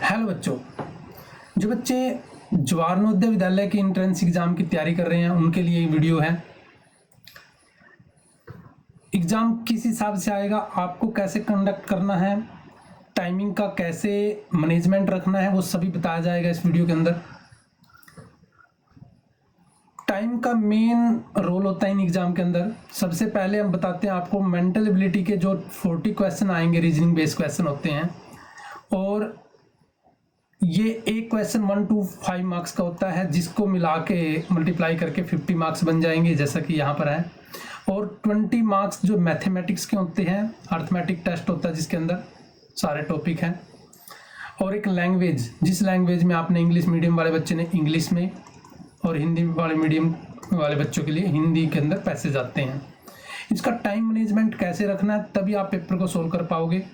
Hello बच्चों, जो बच्चे जवाहर नवोदय विद्यालय के एंट्रेंस एग्जाम की तैयारी कर रहे हैं उनके लिए ये वीडियो है। एग्जाम किस हिसाब से आएगा, आपको कैसे कंडक्ट करना है, टाइमिंग का कैसे मैनेजमेंट रखना है, वो सभी बताया जाएगा इस वीडियो के अंदर। टाइम का मेन रोल होता है इन एग्जाम के अंदर। सबसे पहले हम बताते हैं आपको मेंटल एबिलिटी के जो 40 क्वेश्चन आएंगे, रीजनिंग बेस्ड क्वेश्चन होते हैं, और ये एक क्वेश्चन 1 to 5 मार्क्स का होता है, जिसको मिला के मल्टीप्लाई करके 50 मार्क्स बन जाएंगे, जैसा कि यहाँ पर है। और 20 मार्क्स जो मैथमेटिक्स के होते हैं, अर्थमेटिक टेस्ट होता है जिसके अंदर सारे टॉपिक हैं। और एक लैंग्वेज, जिस लैंग्वेज में आपने इंग्लिश मीडियम वाले बच्चे ने इंग्लिश में, और हिंदी वाले मीडियम वाले बच्चों के लिए हिंदी के अंदर पैसेज आते हैं। इसका टाइम मैनेजमेंट कैसे रखना है, तभी आप पेपर को सोल्व कर पाओगे।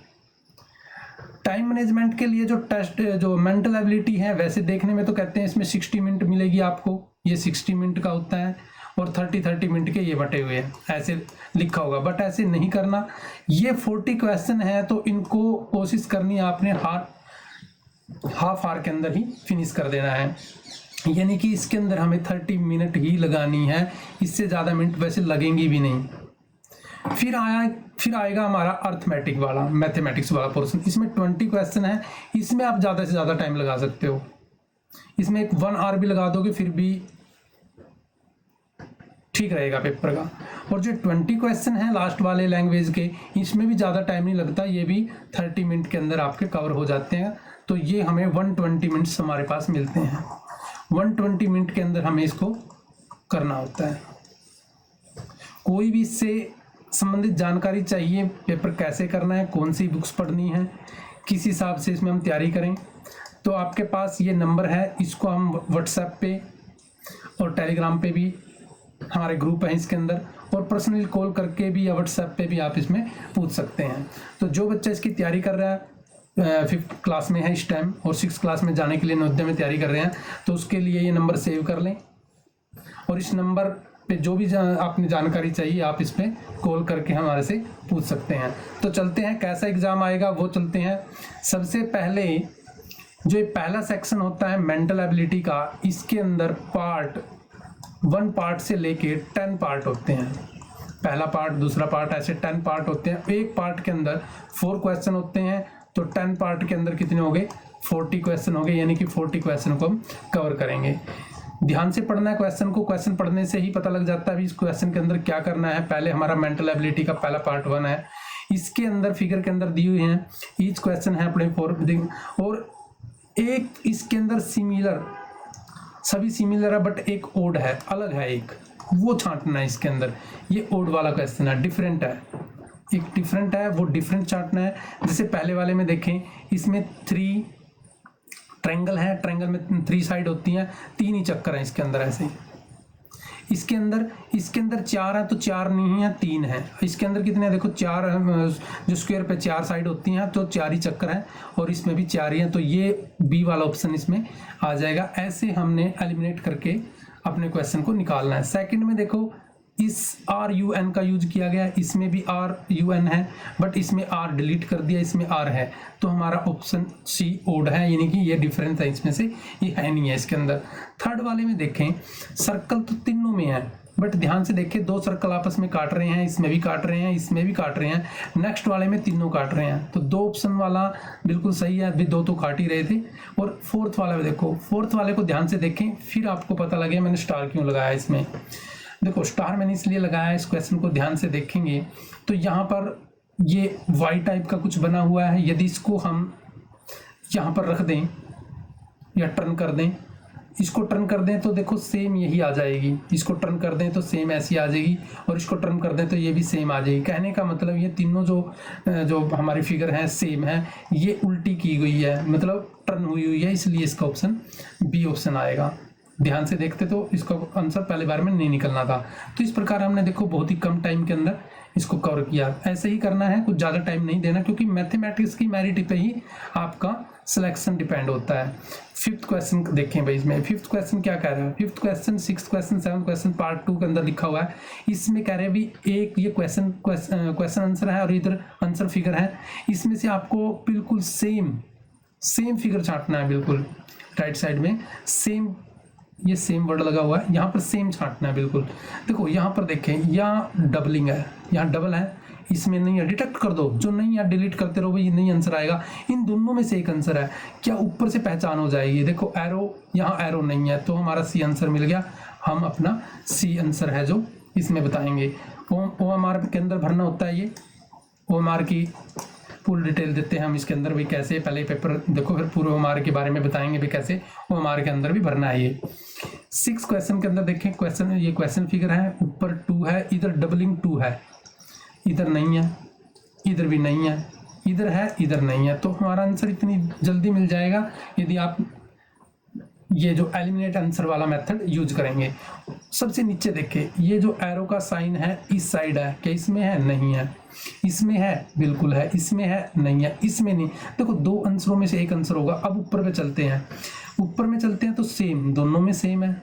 टाइम मैनेजमेंट के लिए जो टेस्ट, जो मेंटल एबिलिटी है, वैसे देखने में तो कहते हैं इसमें 60 मिनट मिलेगी आपको, ये 60 मिनट का होता है, और 30 मिनट के ये बटे हुए हैं, ऐसे लिखा होगा, बट ऐसे नहीं करना। ये 40 क्वेश्चन है तो इनको कोशिश करनी है आपने हाफ आवर के अंदर ही फिनिश कर देना है, यानी कि इसके अंदर हमें 30 मिनट ही लगानी है, इससे ज़्यादा मिनट वैसे लगेंगी भी नहीं। फिर आएगा हमारा अर्थमेटिक वाला, मैथमेटिक्स वाला पोर्शन। इसमें 20 क्वेश्चन है, इसमें आप ज़्यादा से ज़्यादा टाइम लगा सकते हो। इसमें एक 1 आवर भी लगा दोगे फिर भी ठीक रहेगा पेपर का। और जो 20 क्वेश्चन है लास्ट वाले लैंग्वेज के, इसमें भी ज़्यादा टाइम नहीं लगता, ये भी 30 मिनट के अंदर आपके कवर हो जाते हैं। तो ये हमें 120 मिनट्स हमारे पास मिलते हैं। 120 मिनट के अंदर हमें इसको करना होता है। कोई भी इससे संबंधित जानकारी चाहिए, पेपर कैसे करना है, कौन सी बुक्स पढ़नी है, किस हिसाब से इसमें हम तैयारी करें, तो आपके पास ये नंबर है, इसको हम व्हाट्सएप पे और टेलीग्राम पे भी हमारे ग्रुप है इसके अंदर, और पर्सनली कॉल करके भी या व्हाट्सएप पे भी आप इसमें पूछ सकते हैं। तो जो बच्चा इसकी तैयारी कर रहा है, 5th क्लास में है इस टाइम, और 6th क्लास में जाने के लिए नवोदय में तैयारी कर रहे हैं, तो उसके लिए ये नंबर सेव कर लें, और इस नंबर पे जो भी आपने जानकारी चाहिए आप इस पर कॉल करके हमारे से पूछ सकते हैं। तो चलते हैं कैसा एग्ज़ाम आएगा वो चलते हैं। सबसे पहले जो पहला सेक्शन होता है मेंटल एबिलिटी का, इसके अंदर पार्ट 1 पार्ट से लेके 10 पार्ट होते हैं। पहला पार्ट, दूसरा पार्ट, ऐसे 10 पार्ट होते हैं। एक पार्ट के अंदर 4 क्वेश्चन होते हैं, तो 10 पार्ट के अंदर कितने हो गए, 40 क्वेश्चन हो गए, यानी कि 40 क्वेश्चन को हम कवर करेंगे। ध्यान से पढ़ना है क्वेश्चन को, क्वेश्चन पढ़ने से ही पता लग जाता है इस क्वेश्चन के अंदर क्या करना है। पहले हमारा मेंटल एबिलिटी का पहला पार्ट 1 है, इसके अंदर फिगर के अंदर दी हुई है, ईच क्वेश्चन है अपने 4, और एक इसके अंदर सिमिलर, सभी सिमिलर है बट एक ओड है, अलग है एक, वो छांटना है इसके अंदर। ये ओड वाला क्वेश्चन है, डिफरेंट है, एक डिफरेंट है, वो डिफरेंट छांटना है। जैसे पहले वाले में देखें, इसमें 3 ट्रायंगल है, ट्रायंगल में 3 साइड होती हैं, 3 ही चक्कर हैं इसके अंदर ऐसे। इसके अंदर 4 है तो 4 नहीं है, 3 है। इसके अंदर कितने हैं देखो, 4 जो स्क्वायर पे 4 साइड होती हैं, तो 4 ही चक्कर हैं, और इसमें भी 4 ही हैं, तो ये बी वाला ऑप्शन इसमें आ जाएगा। ऐसे हमने एलिमिनेट करके अपने क्वेश्चन को निकालना है। सेकंड में देखो, इस RUN का यूज किया गया, इसमें भी RUN है, बट इसमें R डिलीट कर दिया, इसमें R है, तो हमारा ऑप्शन C ओड है, यानी कि ये डिफरेंस है इसमें से, ये है नहीं है इसके अंदर। थर्ड वाले में देखें, सर्कल तो तीनों में है, बट ध्यान से देखें 2 सर्कल आपस में काट रहे हैं, इसमें भी काट रहे हैं, इसमें भी काट रहे हैं, नेक्स्ट वाले में तीनों काट रहे हैं, तो 2 ऑप्शन वाला बिल्कुल सही है, अभी 2 तो काट ही रहे थे। और फोर्थ वाला में देखो, फोर्थ वाले को ध्यान से देखें, फिर आपको पता लगे मैंने स्टार क्यों लगाया इसमें। देखो स्टार मैंने इसलिए लगाया है, इस क्वेश्चन को ध्यान से देखेंगे तो यहाँ पर ये वाई टाइप का कुछ बना हुआ है, यदि इसको हम यहाँ पर रख दें या टर्न कर दें, इसको टर्न कर दें तो देखो सेम यही आ जाएगी, इसको टर्न कर दें तो सेम ऐसी आ जाएगी, और इसको टर्न कर दें तो ये भी सेम आ जाएगी। कहने का मतलब ये तीनों जो हमारी फिगर हैं सेम है, ये उल्टी की गई है, मतलब टर्न हुई है, इसलिए इसका ऑप्शन बी ऑप्शन आएगा। ध्यान से देखते तो इसका आंसर पहले बार में नहीं निकलना था। तो इस प्रकार हमने देखो बहुत ही कम टाइम के अंदर इसको कवर किया। ऐसे ही करना है, कुछ ज़्यादा टाइम नहीं देना, क्योंकि मैथमेटिक्स की मेरिट पे ही आपका सिलेक्शन डिपेंड होता है। 5th क्वेश्चन देखें भाई, इसमें 5th क्वेश्चन क्या कह रहा है, 5th question, 6th question, 7th question part 2 के अंदर लिखा हुआ है। इसमें कह रहे हैं भी एक ये क्वेश्चन आंसर है और इधर आंसर फिगर है, इसमें से आपको बिल्कुल सेम सेम फिगर छांटना है, बिल्कुल राइट साइड में सेम, ये सेम वर्ड लगा हुआ है, यहाँ पर सेम छांटना है बिल्कुल। देखो यहाँ पर देखें, यहाँ डबलिंग है, यहाँ डबल है, इसमें नहीं है, डिटेक्ट कर दो, जो नहीं है डिलीट करते रहो, ये नहीं आंसर आएगा। इन दोनों में से एक आंसर है, क्या ऊपर से पहचान हो जाएगी। देखो एरो, यहाँ एरो नहीं है, तो हमारा सी आंसर मिल गया। हम अपना सी आंसर है जो इसमें बताएंगे। OMR के अंदर भरना होता है, ये OMR की फुल डिटेल देते हैं हम इसके अंदर भी कैसे, पहले पेपर देखो फिर पूरे OMR के बारे में बताएंगे भी कैसे OMR के अंदर भी भरना है। ये 6 क्वेश्चन के अंदर देखें, क्वेश्चन, ये क्वेश्चन फिगर है, ऊपर 2 है, इधर डबलिंग 2 है, इधर नहीं है, इधर भी नहीं है, इधर है, इधर नहीं है, तो हमारा आंसर इतनी जल्दी मिल जाएगा यदि आप ये जो एलिमिनेट आंसर वाला मेथड यूज करेंगे। सबसे नीचे देखें, ये जो एरो का साइन है इस साइड है, क्या इसमें है? नहीं है। इसमें है? बिल्कुल है। इसमें है? नहीं है। इसमें नहीं। देखो 2 आंसरों में से एक आंसर होगा। अब ऊपर पे चलते हैं, ऊपर में चलते हैं तो सेम, दोनों में सेम है।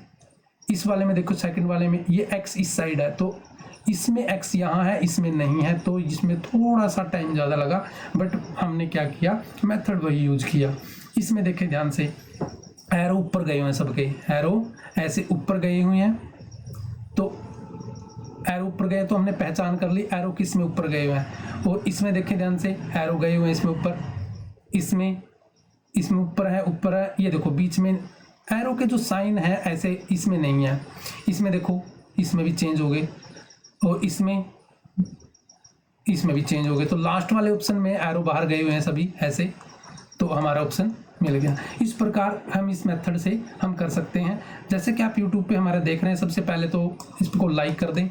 इस वाले में देखो, सेकंड वाले में ये x इस साइड है, तो इसमें x यहाँ है, इसमें नहीं है, तो इसमें थोड़ा सा टाइम ज़्यादा लगा, बट हमने क्या किया, मेथड वही यूज किया। इसमें देखें ध्यान से, एरो ऊपर गए हुए हैं, सबके एरो ऐसे ऊपर गए हुए हैं, तो एरो ऊपर गए तो हमने पहचान कर ली एरो किस में ऊपर गए हुए हैं। और इसमें देखें ध्यान से, एरो गए हुए हैं इसमें ऊपर, इसमें ऊपर है, ऊपर है। ये देखो बीच में एरो के जो साइन है ऐसे इसमें नहीं है। इसमें देखो, इसमें भी चेंज हो गए, और इसमें भी चेंज हो गए। तो लास्ट वाले ऑप्शन में एरो बाहर गए हुए हैं सभी ऐसे, तो हमारा ऑप्शन मिल गया। इस प्रकार हम इस मेथड से हम कर सकते हैं। जैसे कि आप YouTube पे हमारे देख रहे हैं, सबसे पहले तो इसको लाइक कर दें,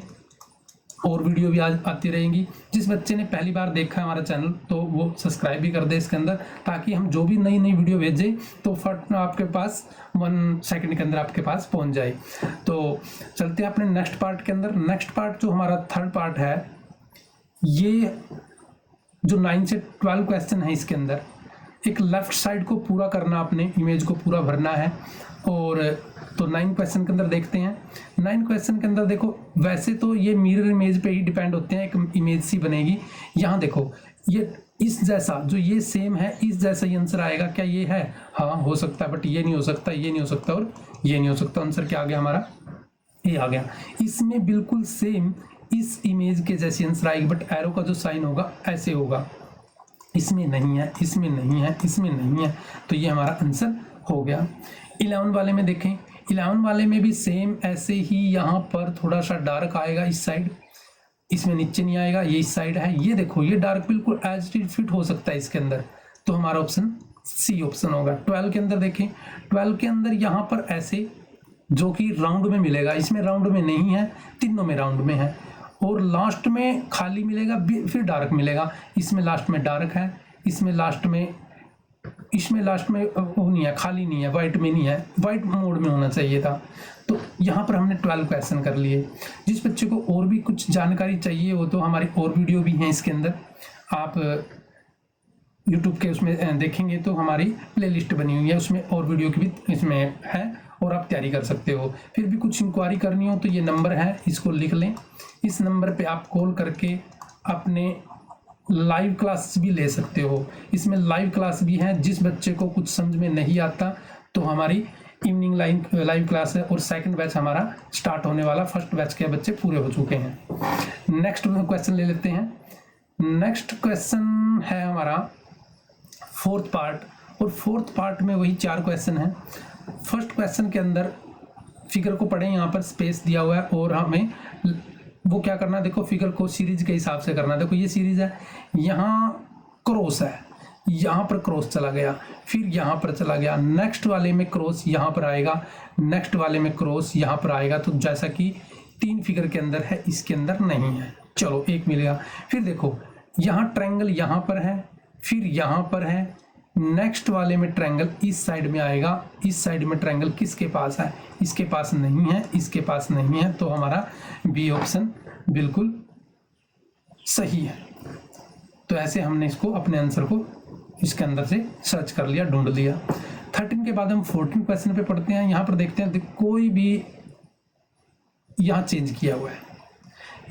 और वीडियो भी आज आती रहेंगी। जिस बच्चे ने पहली बार देखा है हमारा चैनल, तो वो सब्सक्राइब भी कर दे इसके अंदर, ताकि हम जो भी नई नई वीडियो भेजें तो फट आपके पास 1 सेकंड के अंदर आपके पास पहुंच जाए। तो चलते हैं अपने नेक्स्ट पार्ट के अंदर। नेक्स्ट पार्ट जो हमारा थर्ड पार्ट है, ये जो 9 से 12 क्वेश्चन है, इसके अंदर एक लेफ्ट साइड को पूरा करना, अपने इमेज को पूरा भरना है। और तो 9 क्वेश्चन के अंदर देखते हैं। 9 क्वेश्चन के अंदर देखो, वैसे तो ये मिरर इमेज पे ही डिपेंड होते हैं, एक इमेज सी बनेगी। यहाँ देखो, ये इस जैसा, जो ये सेम है, इस जैसा ही आंसर आएगा। क्या ये है? हाँ हो सकता है, बट ये नहीं हो सकता, ये नहीं हो सकता, और ये नहीं हो सकता। आंसर क्या आ गया हमारा? ये आ गया। इसमें बिल्कुल सेम इस इमेज के जैसी आंसर आएगी, बट एरो का जो साइन होगा ऐसे होगा। इसमें नहीं है, इसमें नहीं है, इसमें नहीं है, तो ये हमारा आंसर हो गया। 11 वाले में देखें, 11 वाले में भी सेम ऐसे ही, यहाँ पर थोड़ा सा डार्क आएगा इस साइड, इसमें नीचे नहीं आएगा, ये इस साइड है। ये देखो, ये डार्क बिल्कुल एज इट फिट हो सकता है इसके अंदर, तो हमारा ऑप्शन सी ऑप्शन होगा। 12 के अंदर देखें, 12 के अंदर यहाँ पर ऐसे, जो कि राउंड में मिलेगा, इसमें राउंड में नहीं है, तीनों में राउंड में है। और लास्ट में खाली मिलेगा, फिर डार्क मिलेगा। इसमें लास्ट में डार्क है, इसमें लास्ट में वो नहीं है, खाली नहीं है, वाइट में नहीं है, वाइट मोड में होना चाहिए था। तो यहाँ पर हमने 12 क्वेश्चन कर लिए। जिस बच्चे को और भी कुछ जानकारी चाहिए, वो तो हमारी और वीडियो भी हैं इसके अंदर, आप YouTube के उसमें देखेंगे तो हमारी प्लेलिस्ट बनी हुई है, उसमें और वीडियो की भी इसमें है, और आप तैयारी कर सकते हो। फिर भी कुछ इंक्वायरी करनी हो तो ये नंबर है, इसको लिख लें। इस नंबर पे आप कॉल करके अपने लाइव क्लास भी ले सकते हो। इसमें लाइव क्लास भी है। जिस बच्चे को कुछ समझ में नहीं आता तो हमारी इवनिंग लाइव क्लास है, और सेकंड बैच हमारा स्टार्ट होने वाला। फर्स्ट बैच के बच्चे पूरे हो चुके हैं। नेक्स्ट क्वेश्चन ले लेते हैं। नेक्स्ट क्वेश्चन है हमारा 4th पार्ट, और 4th पार्ट में वही 4 क्वेश्चन है। फर्स्ट क्वेश्चन के अंदर फिगर को पढ़ें, यहाँ पर स्पेस दिया हुआ है, और हमें वो क्या करना है, देखो फिगर को सीरीज के हिसाब से करना है। देखो ये सीरीज है, यहाँ क्रॉस है, यहाँ पर क्रॉस चला गया, फिर यहाँ पर चला गया, नेक्स्ट वाले में क्रॉस यहाँ पर आएगा, नेक्स्ट वाले में क्रॉस यहाँ पर आएगा। तो जैसा कि 3 फिगर के अंदर है, इसके अंदर नहीं है। चलो 1 मिलेगा। फिर देखो, यहाँ ट्रायंगल यहाँ पर है, फिर यहाँ पर है, नेक्स्ट वाले में ट्रायंगल इस साइड में आएगा, इस साइड में ट्रायंगल किसके पास है? इसके पास नहीं है, इसके पास नहीं है, तो हमारा बी ऑप्शन बिल्कुल सही है। तो ऐसे हमने इसको, अपने आंसर को इसके अंदर से सर्च कर लिया, ढूंढ लिया। 13 के बाद हम 14 क्वेश्चन पे पढ़ते हैं। यहाँ पर देखते हैं, कोई भी यहाँ चेंज किया हुआ है,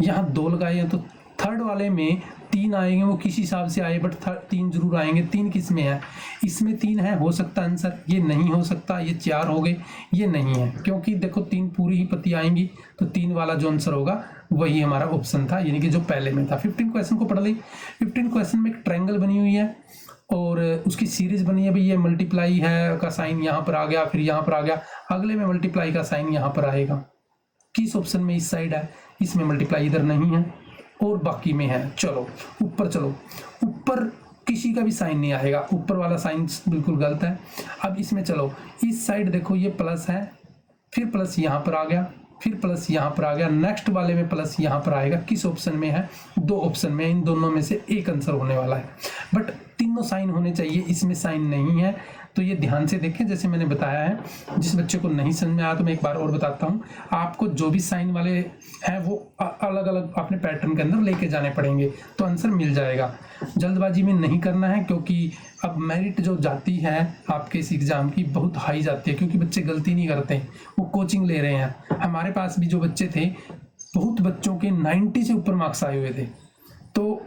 यहाँ 2 लगाए हैं तो थर्ड वाले में 3 आएंगे, वो किस हिसाब से आए बट 3 जरूर आएंगे। 3 किस में है, इसमें 3 है, हो सकता आंसर, ये नहीं हो सकता, ये 4 हो गए, ये नहीं है, क्योंकि देखो 3 पूरी ही पत्ती आएंगी, तो 3 वाला जो आंसर होगा वही हमारा ऑप्शन था, यानी कि जो पहले में था। 15 क्वेश्चन को पढ़ ली। 15 क्वेश्चन में एक ट्रायंगल बनी हुई है और उसकी सीरीज बनी है, भाई ये मल्टीप्लाई है का साइन यहाँ पर आ गया, फिर यहाँ पर आ गया, अगले में मल्टीप्लाई का साइन यहाँ पर आएगा। किस ऑप्शन में इस साइड है, इसमें मल्टीप्लाई इधर नहीं है और बाकी में है। चलो ऊपर चलो, ऊपर किसी का भी साइन नहीं आएगा, ऊपर वाला साइन बिल्कुल गलत है। अब इसमें चलो, इस साइड देखो ये प्लस है, फिर प्लस यहाँ पर आ गया, फिर प्लस यहाँ पर आ गया, नेक्स्ट वाले में प्लस यहाँ पर आएगा। किस ऑप्शन में है, 2 ऑप्शन में, इन दोनों में से एक आंसर होने वाला है, बट तीनों साइन होने चाहिए, इसमें साइन नहीं है, तो ये ध्यान से देखें। जैसे मैंने बताया है, जिस बच्चे को नहीं समझ में आया तो मैं एक बार और बताता हूँ, आपको जो भी साइन वाले हैं वो अलग अलग अपने पैटर्न के अंदर लेके जाने पड़ेंगे, तो आंसर मिल जाएगा। जल्दबाजी में नहीं करना है, क्योंकि अब मेरिट जो जाती है आपके इस एग्ज़ाम की बहुत हाई जाती है, क्योंकि बच्चे गलती नहीं करते, वो कोचिंग ले रहे हैं। हमारे पास भी जो बच्चे थे, बहुत बच्चों के 90 से ऊपर मार्क्स आए हुए थे, तो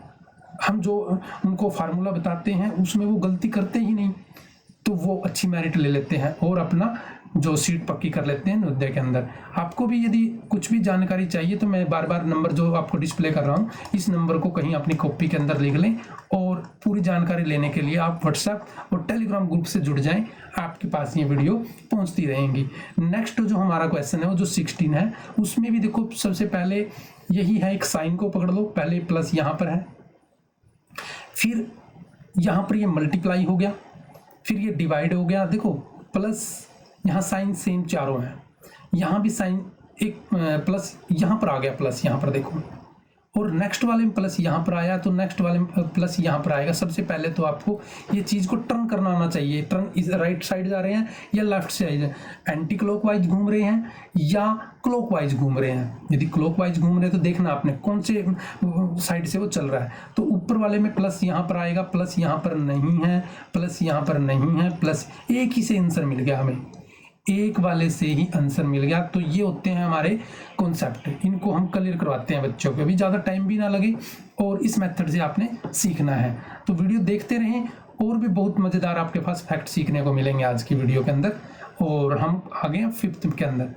हम जो उनको फार्मूला बताते हैं उसमें वो गलती करते ही नहीं, तो वो अच्छी मेरिट ले लेते हैं और अपना जो सीट पक्की कर लेते हैं नवोदय के अंदर। आपको भी यदि कुछ भी जानकारी चाहिए तो मैं बार बार नंबर जो आपको डिस्प्ले कर रहा हूँ, इस नंबर को कहीं अपनी कॉपी के अंदर लिख लें और पूरी जानकारी लेने के लिए आप व्हाट्सएप और टेलीग्राम ग्रुप से जुड़ जाएं, आपके पास ये वीडियो पहुँचती रहेंगी। नेक्स्ट जो हमारा क्वेश्चन है वो जो 16 है, उसमें भी देखो सबसे पहले यही है, एक साइन को पकड़ लो, पहले प्लस यहाँ पर है, फिर यहाँ पर ये मल्टीप्लाई हो गया, फिर ये डिवाइड हो गया, देखो प्लस यहाँ साइन सेम चारों हैं, यहाँ भी साइन एक प्लस यहाँ पर आ गया, प्लस यहाँ पर देखो, और नेक्स्ट वाले में प्लस यहाँ पर आया, तो नेक्स्ट वाले में प्लस यहाँ पर आएगा। सबसे पहले तो आपको ये चीज़ को टर्न करना आना चाहिए, टर्न इस राइट साइड जा रहे हैं या लेफ्ट साइड, एंटी क्लॉकवाइज घूम रहे हैं या क्लॉकवाइज घूम रहे हैं। यदि क्लॉकवाइज घूम रहे हैं तो देखना आपने कौन से साइड से वो चल रहा है। तो ऊपर वाले में प्लस यहाँ पर आएगा, प्लस यहाँ पर नहीं है, प्लस यहाँ पर नहीं है, प्लस एक ही से आंसर मिल गया, हमें एक वाले से ही आंसर मिल गया। तो ये होते हैं हमारे कॉन्सेप्ट, इनको हम क्लियर करवाते हैं बच्चों को, अभी ज़्यादा टाइम भी ना लगे और इस मेथड से आपने सीखना है। तो वीडियो देखते रहें, और भी बहुत मज़ेदार आपके पास फैक्ट सीखने को मिलेंगे आज की वीडियो के अंदर। और हम आ गए हैं 5th के अंदर।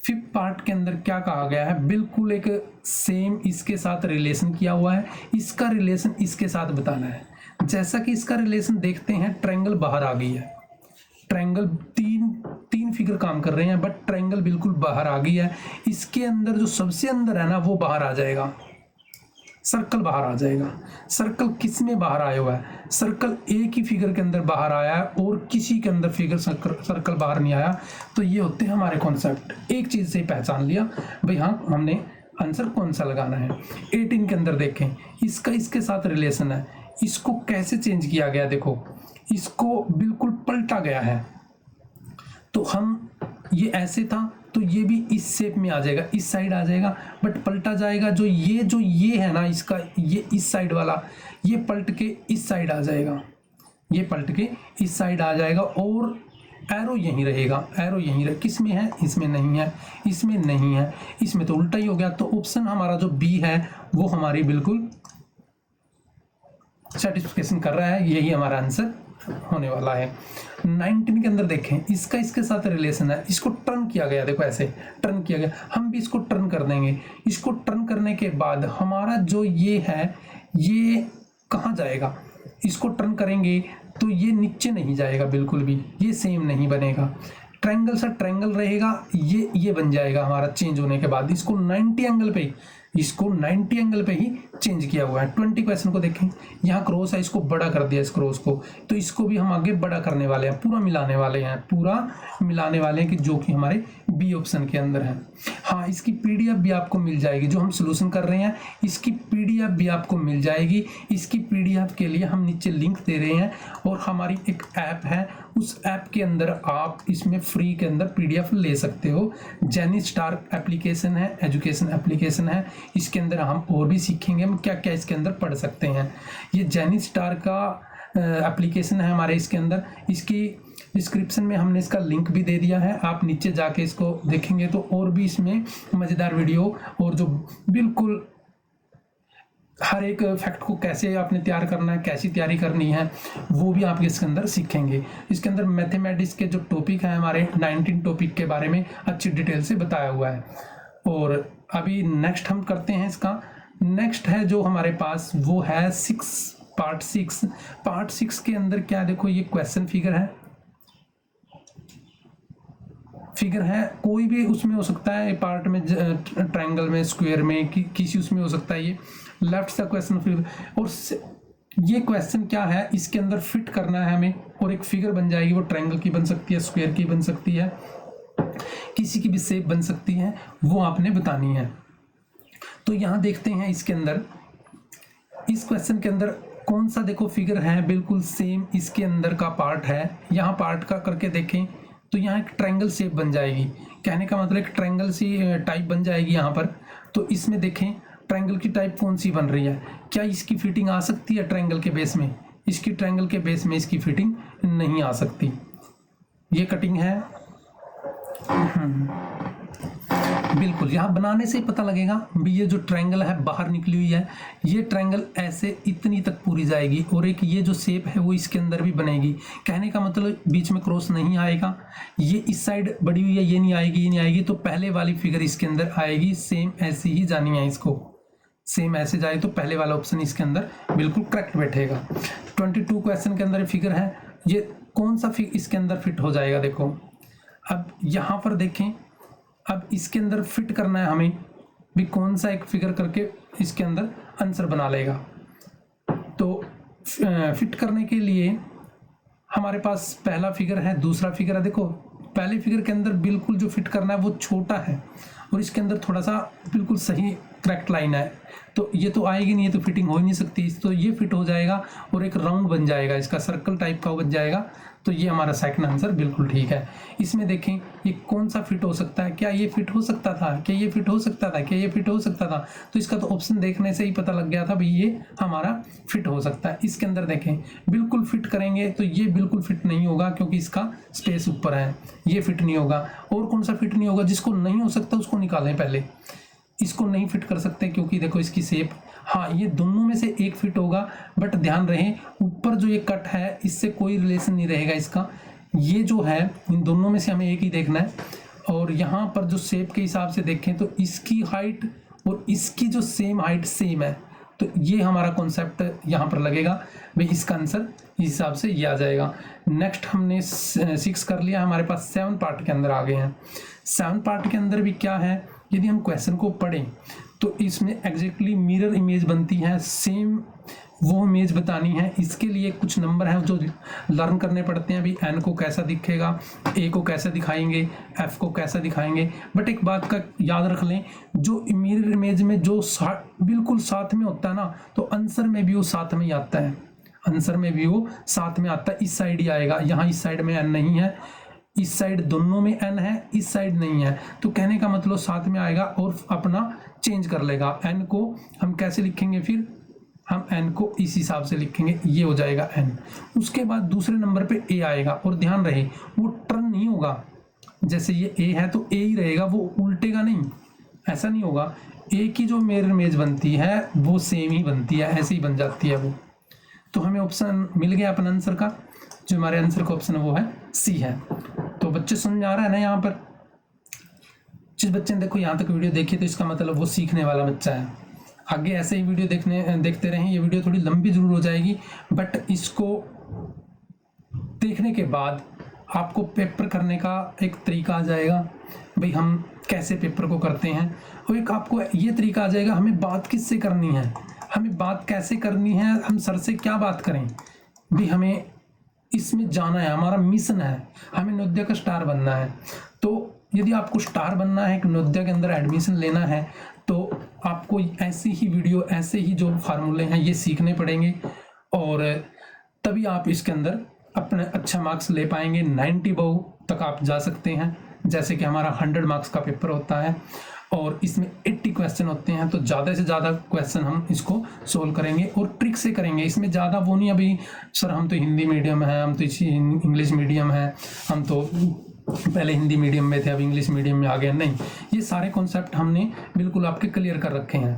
5th पार्ट के अंदर क्या कहा गया है, बिल्कुल एक सेम इसके साथ रिलेशन किया हुआ है, इसका रिलेशन इसके साथ बताना है। जैसा कि इसका रिलेशन देखते हैं, ट्रायंगल बाहर आ गई है, ट्रायंगल तीन फिगर काम कर रहे हैं, बट ट्रायंगल बिल्कुल बाहर आ गई है। इसके अंदर जो सबसे अंदर है ना वो बाहर आ जाएगा, सर्कल बाहर आ जाएगा। सर्कल किस में बाहर आया हुआ है, सर्कल एक ही फिगर के अंदर बाहर आया है और किसी के अंदर फिगर सर्कल बाहर नहीं आया। तो ये होते हैं हमारे कॉन्सेप्ट। एक चीज से पहचान लिया भाई, हाँ हमने आंसर कौन सा लगाना है। 18 के अंदर देखें, इसका इसके साथ रिलेशन है, इसको कैसे चेंज किया गया, देखो इसको बिल्कुल पलटा गया है। तो हम ये ऐसे था तो ये भी इस शेप में आ जाएगा, इस साइड आ जाएगा, बट पलटा जाएगा। जो ये है ना इसका, ये इस साइड वाला, ये पलट के इस साइड आ जाएगा, ये पलट के इस साइड आ जाएगा और एरो यहीं रहेगा, एरो यहीं रहे। किस में है, इसमें नहीं है, इसमें नहीं है, इसमें तो उल्टा ही हो गया। तो ऑप्शन हमारा जो बी है वो हमारी बिल्कुल सेटिस्फिकेशन कर रहा है, यही हमारा आंसर होने वाला है। 19 के अंदर देखें, इसका इसके साथ रिलेशन है, इसको टर्न किया गया, देखो ऐसे टर्न किया गया, हम भी इसको टर्न कर देंगे। इसको टर्न करने के बाद हमारा जो ये है ये कहाँ जाएगा, इसको टर्न करेंगे तो ये नीचे नहीं जाएगा बिल्कुल भी, ये सेम नहीं बनेगा। ट्रायंगल सा ट्रायंगल रहेगा, ये बन जाएगा हमारा चेंज होने के बाद। इसको 90 एंगल पे ही चेंज किया हुआ है। 20 क्वेश्चन को देखें, यहाँ क्रॉस है, इसको बड़ा कर दिया इस क्रॉस को, तो इसको भी हम आगे बड़ा करने वाले हैं, पूरा मिलाने वाले हैं कि जो कि हमारे बी ऑप्शन के अंदर है। हाँ, इसकी पीडीएफ भी आपको मिल जाएगी, जो हम सॉल्यूशन कर रहे हैं इसकी पीडीएफ भी आपको मिल जाएगी। इसकी पीडीएफ के लिए हम नीचे लिंक दे रहे हैं और हमारी एक ऐप है, उस ऐप के अंदर आप इसमें फ्री के अंदर पीडीएफ ले सकते हो। जेनी स्टार एप्लीकेशन है, एजुकेशन एप्लीकेशन है, इसके अंदर हम और भी सीखेंगे हम क्या क्या इसके अंदर पढ़ सकते हैं। ये जेनी स्टार का एप्लीकेशन है हमारे इसके अंदर, इसकी डिस्क्रिप्शन में हमने इसका लिंक भी दे दिया है, आप नीचे जाके इसको देखेंगे तो और भी इसमें मज़ेदार वीडियो और जो बिल्कुल हर एक फैक्ट को कैसे आपने तैयार करना है, कैसी तैयारी करनी है, वो भी आप इसके अंदर सीखेंगे। इसके अंदर मैथमेटिक्स के जो टॉपिक हैं हमारे 19 टॉपिक के बारे में अच्छी डिटेल से बताया हुआ है। और अभी नेक्स्ट हम करते हैं, इसका नेक्स्ट है जो हमारे पास वो है पार्ट 6। पार्ट 6 के अंदर क्या, देखो ये क्वेश्चन फिगर है, कोई भी उसमें हो सकता है, पार्ट में ट्रायंगल में, स्क्वायर में, किसी उसमें हो सकता है। ये लेफ्ट से क्वेश्चन फिगर, और ये क्वेश्चन क्या है, इसके अंदर फिट करना है हमें, और एक फिगर बन जाएगी, वो ट्रायंगल की बन सकती है, स्क्वायर की बन सकती है, किसी की भी शेप बन सकती है, वो आपने बतानी है। तो यहाँ देखते हैं इसके अंदर, इस क्वेश्चन के अंदर कौन सा, देखो फिगर है बिल्कुल सेम इसके अंदर का पार्ट है। यहाँ पार्ट का करके देखें तो यहाँ एक ट्रायंगल शेप बन जाएगी, कहने का मतलब एक ट्रायंगल सी टाइप बन जाएगी यहाँ पर। तो इसमें देखें ट्रायंगल की टाइप कौन सी बन रही है, क्या इसकी फिटिंग आ सकती है ट्रायंगल के बेस में? इसकी ट्रायंगल के बेस में इसकी फिटिंग नहीं आ सकती। ये कटिंग है बिल्कुल, यहाँ बनाने से ही पता लगेगा भी ये जो ट्रायंगल है बाहर निकली हुई है, ये ट्रायंगल ऐसे इतनी तक पूरी जाएगी, और एक ये जो शेप है वो इसके अंदर भी बनेगी। कहने का मतलब बीच में क्रॉस नहीं आएगा, ये इस साइड बड़ी हुई है, ये नहीं आएगी, ये नहीं आएगी, तो पहले वाली फिगर इसके अंदर आएगी, सेम ऐसी ही जानी है इसको, सेम ऐसे जाए तो पहले वाला ऑप्शन इसके अंदर बिल्कुल करेक्ट बैठेगा। 22 क्वेश्चन के अंदर फिगर है, ये कौन सा इसके अंदर फिट हो जाएगा? देखो अब यहाँ पर देखें, अब इसके अंदर फिट करना है हमें भी, कौन सा एक फिगर करके इसके अंदर आंसर बना लेगा। तो फिट करने के लिए हमारे पास पहला फिगर है, दूसरा फिगर है। देखो पहले फिगर के अंदर बिल्कुल जो फिट करना है वो छोटा है, और इसके अंदर थोड़ा सा बिल्कुल सही करेक्ट लाइन है, तो ये तो आएगी नहीं, ये तो फिटिंग हो ही नहीं सकती। तो ये फिट हो जाएगा और एक राउंड बन जाएगा, इसका सर्कल टाइप का बन जाएगा। तो ये हमारा सेकंड आंसर बिल्कुल ठीक है। इसमें देखें ये कौन सा फिट हो सकता है, क्या ये फिट हो सकता था, क्या ये फिट हो सकता था, क्या ये फिट हो सकता था? तो इसका तो ऑप्शन देखने से ही पता लग गया था भाई ये हमारा फिट हो सकता है। इसके अंदर देखें बिल्कुल फिट करेंगे तो ये बिल्कुल फिट नहीं होगा, क्योंकि इसका स्पेस ऊपर है, ये फिट नहीं होगा। और कौन सा फिट नहीं होगा? जिसको नहीं हो सकता उसको निकालें पहले, इसको नहीं फिट कर सकते क्योंकि देखो इसकी शेप, हाँ ये दोनों में से एक फिट होगा, बट ध्यान रहे ऊपर जो ये कट है इससे कोई रिलेशन नहीं रहेगा इसका, ये जो है इन दोनों में से हमें एक ही देखना है। और यहाँ पर जो शेप के हिसाब से देखें तो इसकी हाइट और इसकी जो सेम हाइट सेम है, तो ये हमारा कॉन्सेप्ट यहाँ पर लगेगा भाई, इसका आंसर इस हिसाब से ये आ जाएगा। नेक्स्ट हमने 6 कर लिया, हमारे पास 7 पार्ट के अंदर आ गए हैं। 7 पार्ट के अंदर भी क्या है, यदि हम क्वेश्चन को पढ़ें तो इसमें एग्जैक्टली मिरर इमेज बनती है, सेम वो इमेज बतानी है। इसके लिए कुछ नंबर हैं जो लर्न करने पड़ते हैं, अभी एन को कैसा दिखेगा, ए को कैसे दिखाएंगे, एफ को कैसा दिखाएंगे। बट एक बात का याद रख लें, जो मिरर इमेज में जो बिल्कुल साथ में होता है ना, तो आंसर में भी वो साथ में ही आता है, आंसर में भी वो साथ में आता है, इस साइड ही आएगा। यहाँ इस साइड में एन नहीं है, इस साइड दोनों में एन है, इस साइड नहीं है, तो कहने का मतलब साथ में आएगा और अपना चेंज कर लेगा। एन को हम कैसे लिखेंगे, फिर हम एन को इस हिसाब से लिखेंगे, ये हो जाएगा एन। उसके बाद दूसरे नंबर पे ए आएगा, और ध्यान रहे वो टर्न नहीं होगा, जैसे ये ए है तो ए ही रहेगा, वो उल्टेगा नहीं, ऐसा नहीं होगा। ए की जो मिरर इमेज बनती है वो सेम ही बनती है, ऐसे ही बन जाती है वो। तो हमें ऑप्शन मिल गया अपन आंसर का, जो हमारे आंसर का ऑप्शन है वो है सी है। तो बच्चे समझ आ रहा है ना यहाँ पर? जिस बच्चे ने देखो यहाँ तक वीडियो देखी तो इसका मतलब वो सीखने वाला बच्चा है। आगे ऐसे ही वीडियो देखते रहें। ये वीडियो थोड़ी लंबी जरूर हो जाएगी, बट इसको देखने के बाद आपको पेपर करने का एक तरीका आ जाएगा भाई, हम कैसे पेपर को करते हैं, और एक आपको ये तरीका आ जाएगा हमें बात किससे करनी है, हमें बात कैसे करनी है, हम सर से क्या बात करें भाई, हमें इसमें जाना है, हमारा मिशन है, हमें नवोदय का स्टार बनना है। तो यदि आपको स्टार बनना है, नवोदय के अंदर एडमिशन लेना है, तो आपको ऐसी ही वीडियो, ऐसे ही जो फार्मूले हैं ये सीखने पड़ेंगे, और तभी आप इसके अंदर अपने अच्छा मार्क्स ले पाएंगे। 90 बहु तक आप जा सकते हैं, जैसे कि हमारा 100 मार्क्स का पेपर होता है और इसमें 80 क्वेश्चन होते हैं, तो ज़्यादा से ज़्यादा क्वेश्चन हम इसको सोल्व करेंगे और ट्रिक से करेंगे। इसमें ज़्यादा वो नहीं अभी सर हम तो हिंदी मीडियम है, हम तो इसी इंग्लिश मीडियम है, हम तो पहले हिंदी मीडियम में थे अब इंग्लिश मीडियम में आ गए, नहीं, ये सारे कॉन्सेप्ट हमने बिल्कुल आपके क्लियर कर रखे हैं।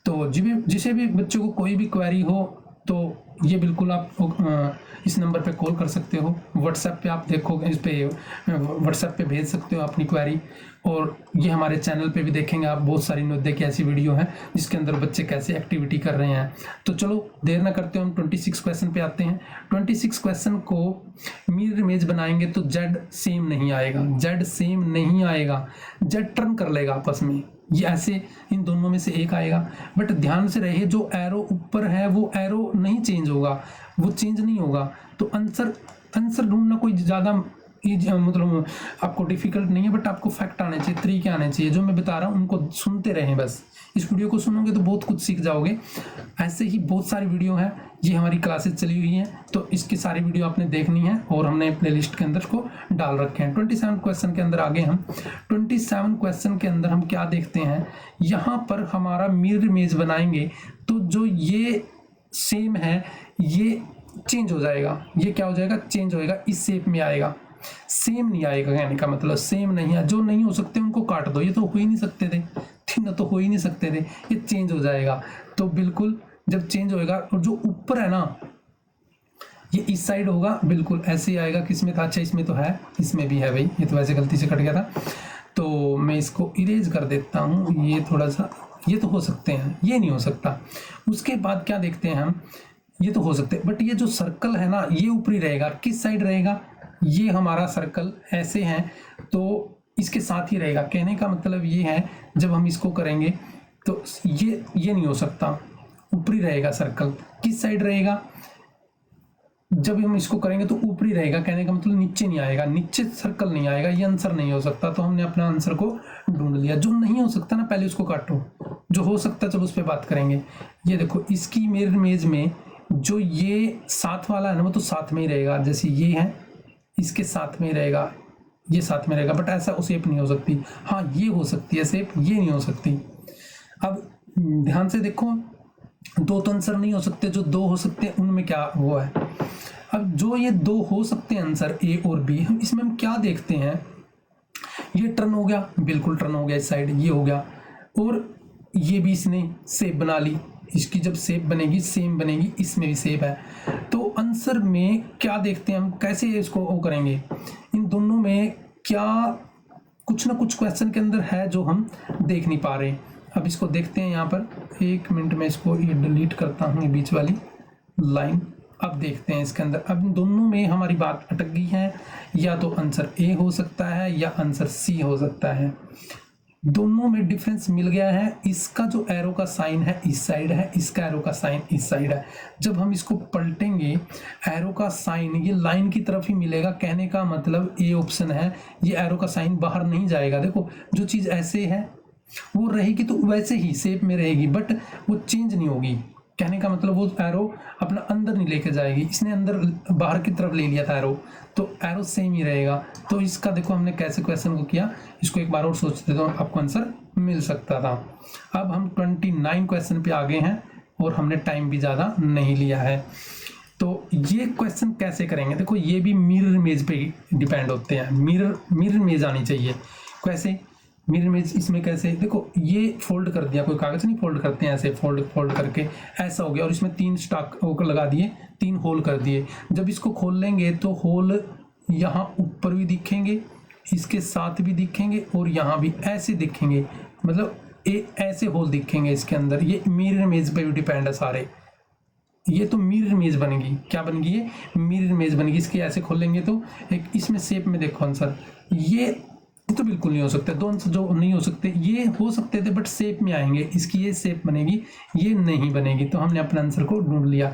तो जिसे भी बच्चों को कोई भी क्वेरी हो तो ये बिल्कुल आप इस नंबर पे कॉल कर सकते हो, व्हाट्सएप पे आप देखोगे, इस पे व्हाट्सएप पे भेज सकते हो अपनी क्वेरी। और ये हमारे चैनल पे भी देखेंगे आप, बहुत सारी नवोदय की ऐसी वीडियो है जिसके अंदर बच्चे कैसे एक्टिविटी कर रहे हैं। तो चलो देर ना करते हो, हम 26 क्वेश्चन पे आते हैं। 26 क्वेश्चन को मिरर इमेज बनाएंगे तो जेड सेम नहीं आएगा, जेड सेम नहीं आएगा, जेड टर्न कर लेगा आपस में, ये ऐसे इन दोनों में से एक आएगा। बट ध्यान से रहे, जो एरो ऊपर है वो एरो नहीं चेंज होगा, वो चेंज नहीं होगा। तो आंसर ढूंढना कोई ज़्यादा मतलब आपको डिफिकल्ट नहीं है, बट आपको फैक्ट आने चाहिए, तरीके आने चाहिए। जो मैं बता रहा हूँ उनको सुनते रहें, बस इस वीडियो को सुनोगे तो बहुत कुछ सीख जाओगे। ऐसे ही बहुत सारी वीडियो हैं, ये हमारी क्लासेस चली हुई हैं, तो इसकी सारी वीडियो आपने देखनी है और हमने प्ले लिस्ट के अंदर को डाल रखे हैं। 27 क्वेश्चन के अंदर आगे हम 27 क्वेश्चन के अंदर हम क्या देखते हैं, यहाँ पर हमारा मिरर इमेज बनाएंगे तो जो ये सेम है ये चेंज हो जाएगा, ये क्या हो जाएगा, चेंज होएगा, इस शेप में आएगा, सेम नहीं आएगा। कहने का मतलब सेम नहीं है, जो नहीं हो सकते उनको काट दो, ये तो हो ही नहीं सकते थे, तीनों तो हो ही नहीं सकते थे, ये चेंज हो जाएगा। तो बिल्कुल जब चेंज होएगा, और जो ऊपर है ना ये इस साइड होगा, बिल्कुल ऐसे ही आएगा। किसमें था, अच्छा इसमें तो है, इसमें भी है भाई, ये तो वैसे गलती से कट गया था, तो मैं इसको इरेज कर देता हूँ। ये थोड़ा सा, ये तो हो सकते हैं, ये नहीं हो सकता। उसके बाद क्या देखते हैं हम, ये तो हो सकते हैं, बट ये जो सर्कल है ना ये ऊपरी रहेगा, किस साइड रहेगा, ये हमारा सर्कल ऐसे है तो इसके साथ ही रहेगा। कहने का मतलब ये है, जब हम इसको करेंगे तो ये नहीं हो सकता, ऊपरी रहेगा सर्कल। किस साइड रहेगा, जब हम इसको करेंगे तो ऊपरी रहेगा, कहने का मतलब नीचे नहीं आएगा, नीचे सर्कल नहीं आएगा, ये आंसर नहीं हो सकता। तो हमने अपना आंसर को ढूंढ लिया। जो नहीं हो सकता ना पहले उसको काटो, जो हो सकता है जब उस पर बात करेंगे। ये देखो इसकी मिरर इमेज में जो ये साथ वाला है ना वो तो साथ में ही रहेगा, जैसे ये है इसके साथ में ही रहेगा, ये साथ में रहेगा, बट ऐसा शेप नहीं हो सकती। हाँ ये हो सकती है शेप, ये नहीं हो सकती। अब ध्यान से देखो, दो तो आंसर नहीं हो सकते, जो दो हो सकते हैं उनमें क्या हुआ है। अब जो ये दो हो सकते हैं आंसर ए और बी, हम इसमें हम क्या देखते हैं, ये टर्न हो गया, बिल्कुल टर्न हो गया इस साइड, ये हो गया, और ये भी इसने शेप बना ली। इसकी जब शेप बनेगी सेम बनेगी, इसमें भी शेप है। तो आंसर में क्या देखते हैं हम, कैसे इसको वो करेंगे, इन दोनों में क्या कुछ ना कुछ क्वेश्चन के अंदर है जो हम देख नहीं पा रहे। अब इसको देखते हैं यहाँ पर, 1 मिनट में इसको ये डिलीट करता हूँ, ये बीच वाली लाइन। अब देखते हैं इसके अंदर, अब इन दोनों में हमारी बात अटक गई है, या तो आंसर ए हो सकता है या आंसर सी हो सकता है। दोनों में डिफरेंस मिल गया है। इसका जो एरो का साइन है इस साइड है, इसका एरो का साइन इस साइड है। जब हम इसको पलटेंगे एरो का साइन ये लाइन की तरफ ही मिलेगा, कहने का मतलब ए ऑप्शन है, ये एरो का साइन बाहर नहीं जाएगा। देखो जो चीज़ ऐसे है वो रहेगी तो वैसे ही शेप में रहेगी, बट वो चेंज नहीं होगी। कहने का मतलब वो एरो अपना अंदर नहीं लेके जाएगी, इसने अंदर बाहर की तरफ ले लिया था एरो, तो एरो सेम ही रहेगा। तो इसका देखो हमने कैसे क्वेश्चन को किया, इसको एक बार और सोच देता हूँ, आपको आंसर मिल सकता था। अब हम 29 क्वेश्चन पे आ गए हैं और हमने टाइम भी ज़्यादा नहीं लिया है। तो ये क्वेश्चन कैसे करेंगे, देखो ये भी मिरर इमेज पे डिपेंड होते हैं। मिरर इमेज आनी चाहिए। कैसे मिरर इमेज, इसमें कैसे, देखो ये फोल्ड कर दिया, कोई कागज नहीं फोल्ड करते हैं ऐसे, फोल्ड करके ऐसा हो गया, और इसमें 3 स्टाक लगा दिए, 3 होल कर दिए। जब इसको खोल लेंगे तो होल यहाँ ऊपर भी दिखेंगे, इसके साथ भी दिखेंगे, और यहाँ भी ऐसे दिखेंगे, मतलब ऐसे होल दिखेंगे इसके अंदर। ये मिरर इमेज पे भी डिपेंड है सारे। ये तो मिरर इमेज बनेगी, क्या बनेगी, ये मिरर इमेज बनेगी। इसके ऐसे खोलेंगे तो एक इसमें शेप में देखो आंसर, ये तो बिल्कुल नहीं हो सकते। दो आंसर जो नहीं हो सकते, ये हो सकते थे बट शेप में आएंगे, इसकी ये शेप बनेगी, ये नहीं बनेगी। तो हमने अपने आंसर को ढूंढ लिया।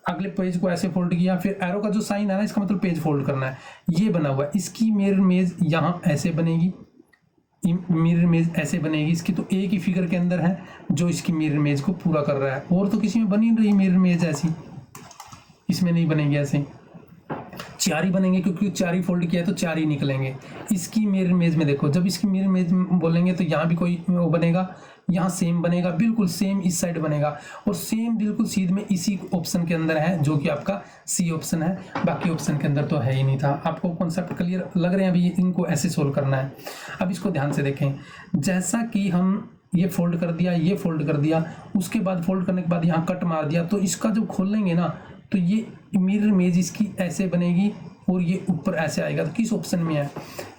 अगले पेज को ऐसे फोल्ड किया, फिर एरो का जो साइन है ना इसका मतलब पेज फोल्ड करना है, ये बना हुआ है। इसकी मिरर इमेज यहाँ ऐसे बनेगी, मिरर इमेज ऐसे बनेगी इसकी, तो एक ही फिगर के अंदर है जो इसकी मिरर इमेज को पूरा कर रहा है, और तो किसी में बनी नहीं रही मिरर इमेज ऐसी, इसमें नहीं बनेगी ऐसे। 4 ही बनेंगे, क्योंकि 4 ही फोल्ड किया है तो 4 ही निकलेंगे। इसकी मिरर इमेज में देखो, जब इसकी मिरर इमेज बोलेंगे तो यहाँ भी कोई वो बनेगा, यहाँ सेम बनेगा, बिल्कुल सेम इस साइड बनेगा, और सेम बिल्कुल सीध में इसी ऑप्शन के अंदर है जो कि आपका सी ऑप्शन है। बाकी ऑप्शन के अंदर तो है ही नहीं था। आपको कॉन्सेप्ट क्लियर लग रहे हैं? अभी इनको ऐसे सोल्व करना है। अब इसको ध्यान से देखें, जैसा कि हम ये फोल्ड कर दिया, ये फोल्ड कर दिया, उसके बाद फोल्ड करने के बाद यहाँ कट मार दिया, तो इसका जब खोलेंगे ना तो ये मिरर इमेज इसकी ऐसे बनेगी और ये ऊपर ऐसे आएगा। तो किस ऑप्शन में है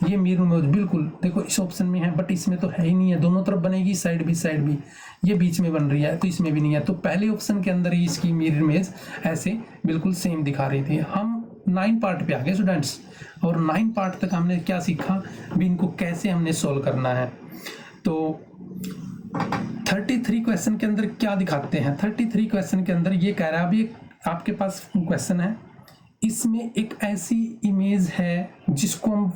ये मिरर इमेज? बिल्कुल देखो इस ऑप्शन में है, बट इसमें तो है ही नहीं है। दोनों तरफ बनेगी, साइड भी, ये बीच में बन रही है, तो इसमें भी नहीं है। तो पहले ऑप्शन के अंदर ही इसकी मिरर इमेज ऐसे बिल्कुल सेम दिखा रही थी। हम 9 पार्ट पे आ गए स्टूडेंट्स, और 9 पार्ट तक हमने क्या सीखा भी, इनको कैसे हमने सोल्व करना है। तो 33 क्वेश्चन के अंदर क्या दिखाते हैं? 33 क्वेश्चन के अंदर ये कह रहा है, अभी आपके पास क्वेश्चन है, इसमें एक ऐसी इमेज है जिसको हम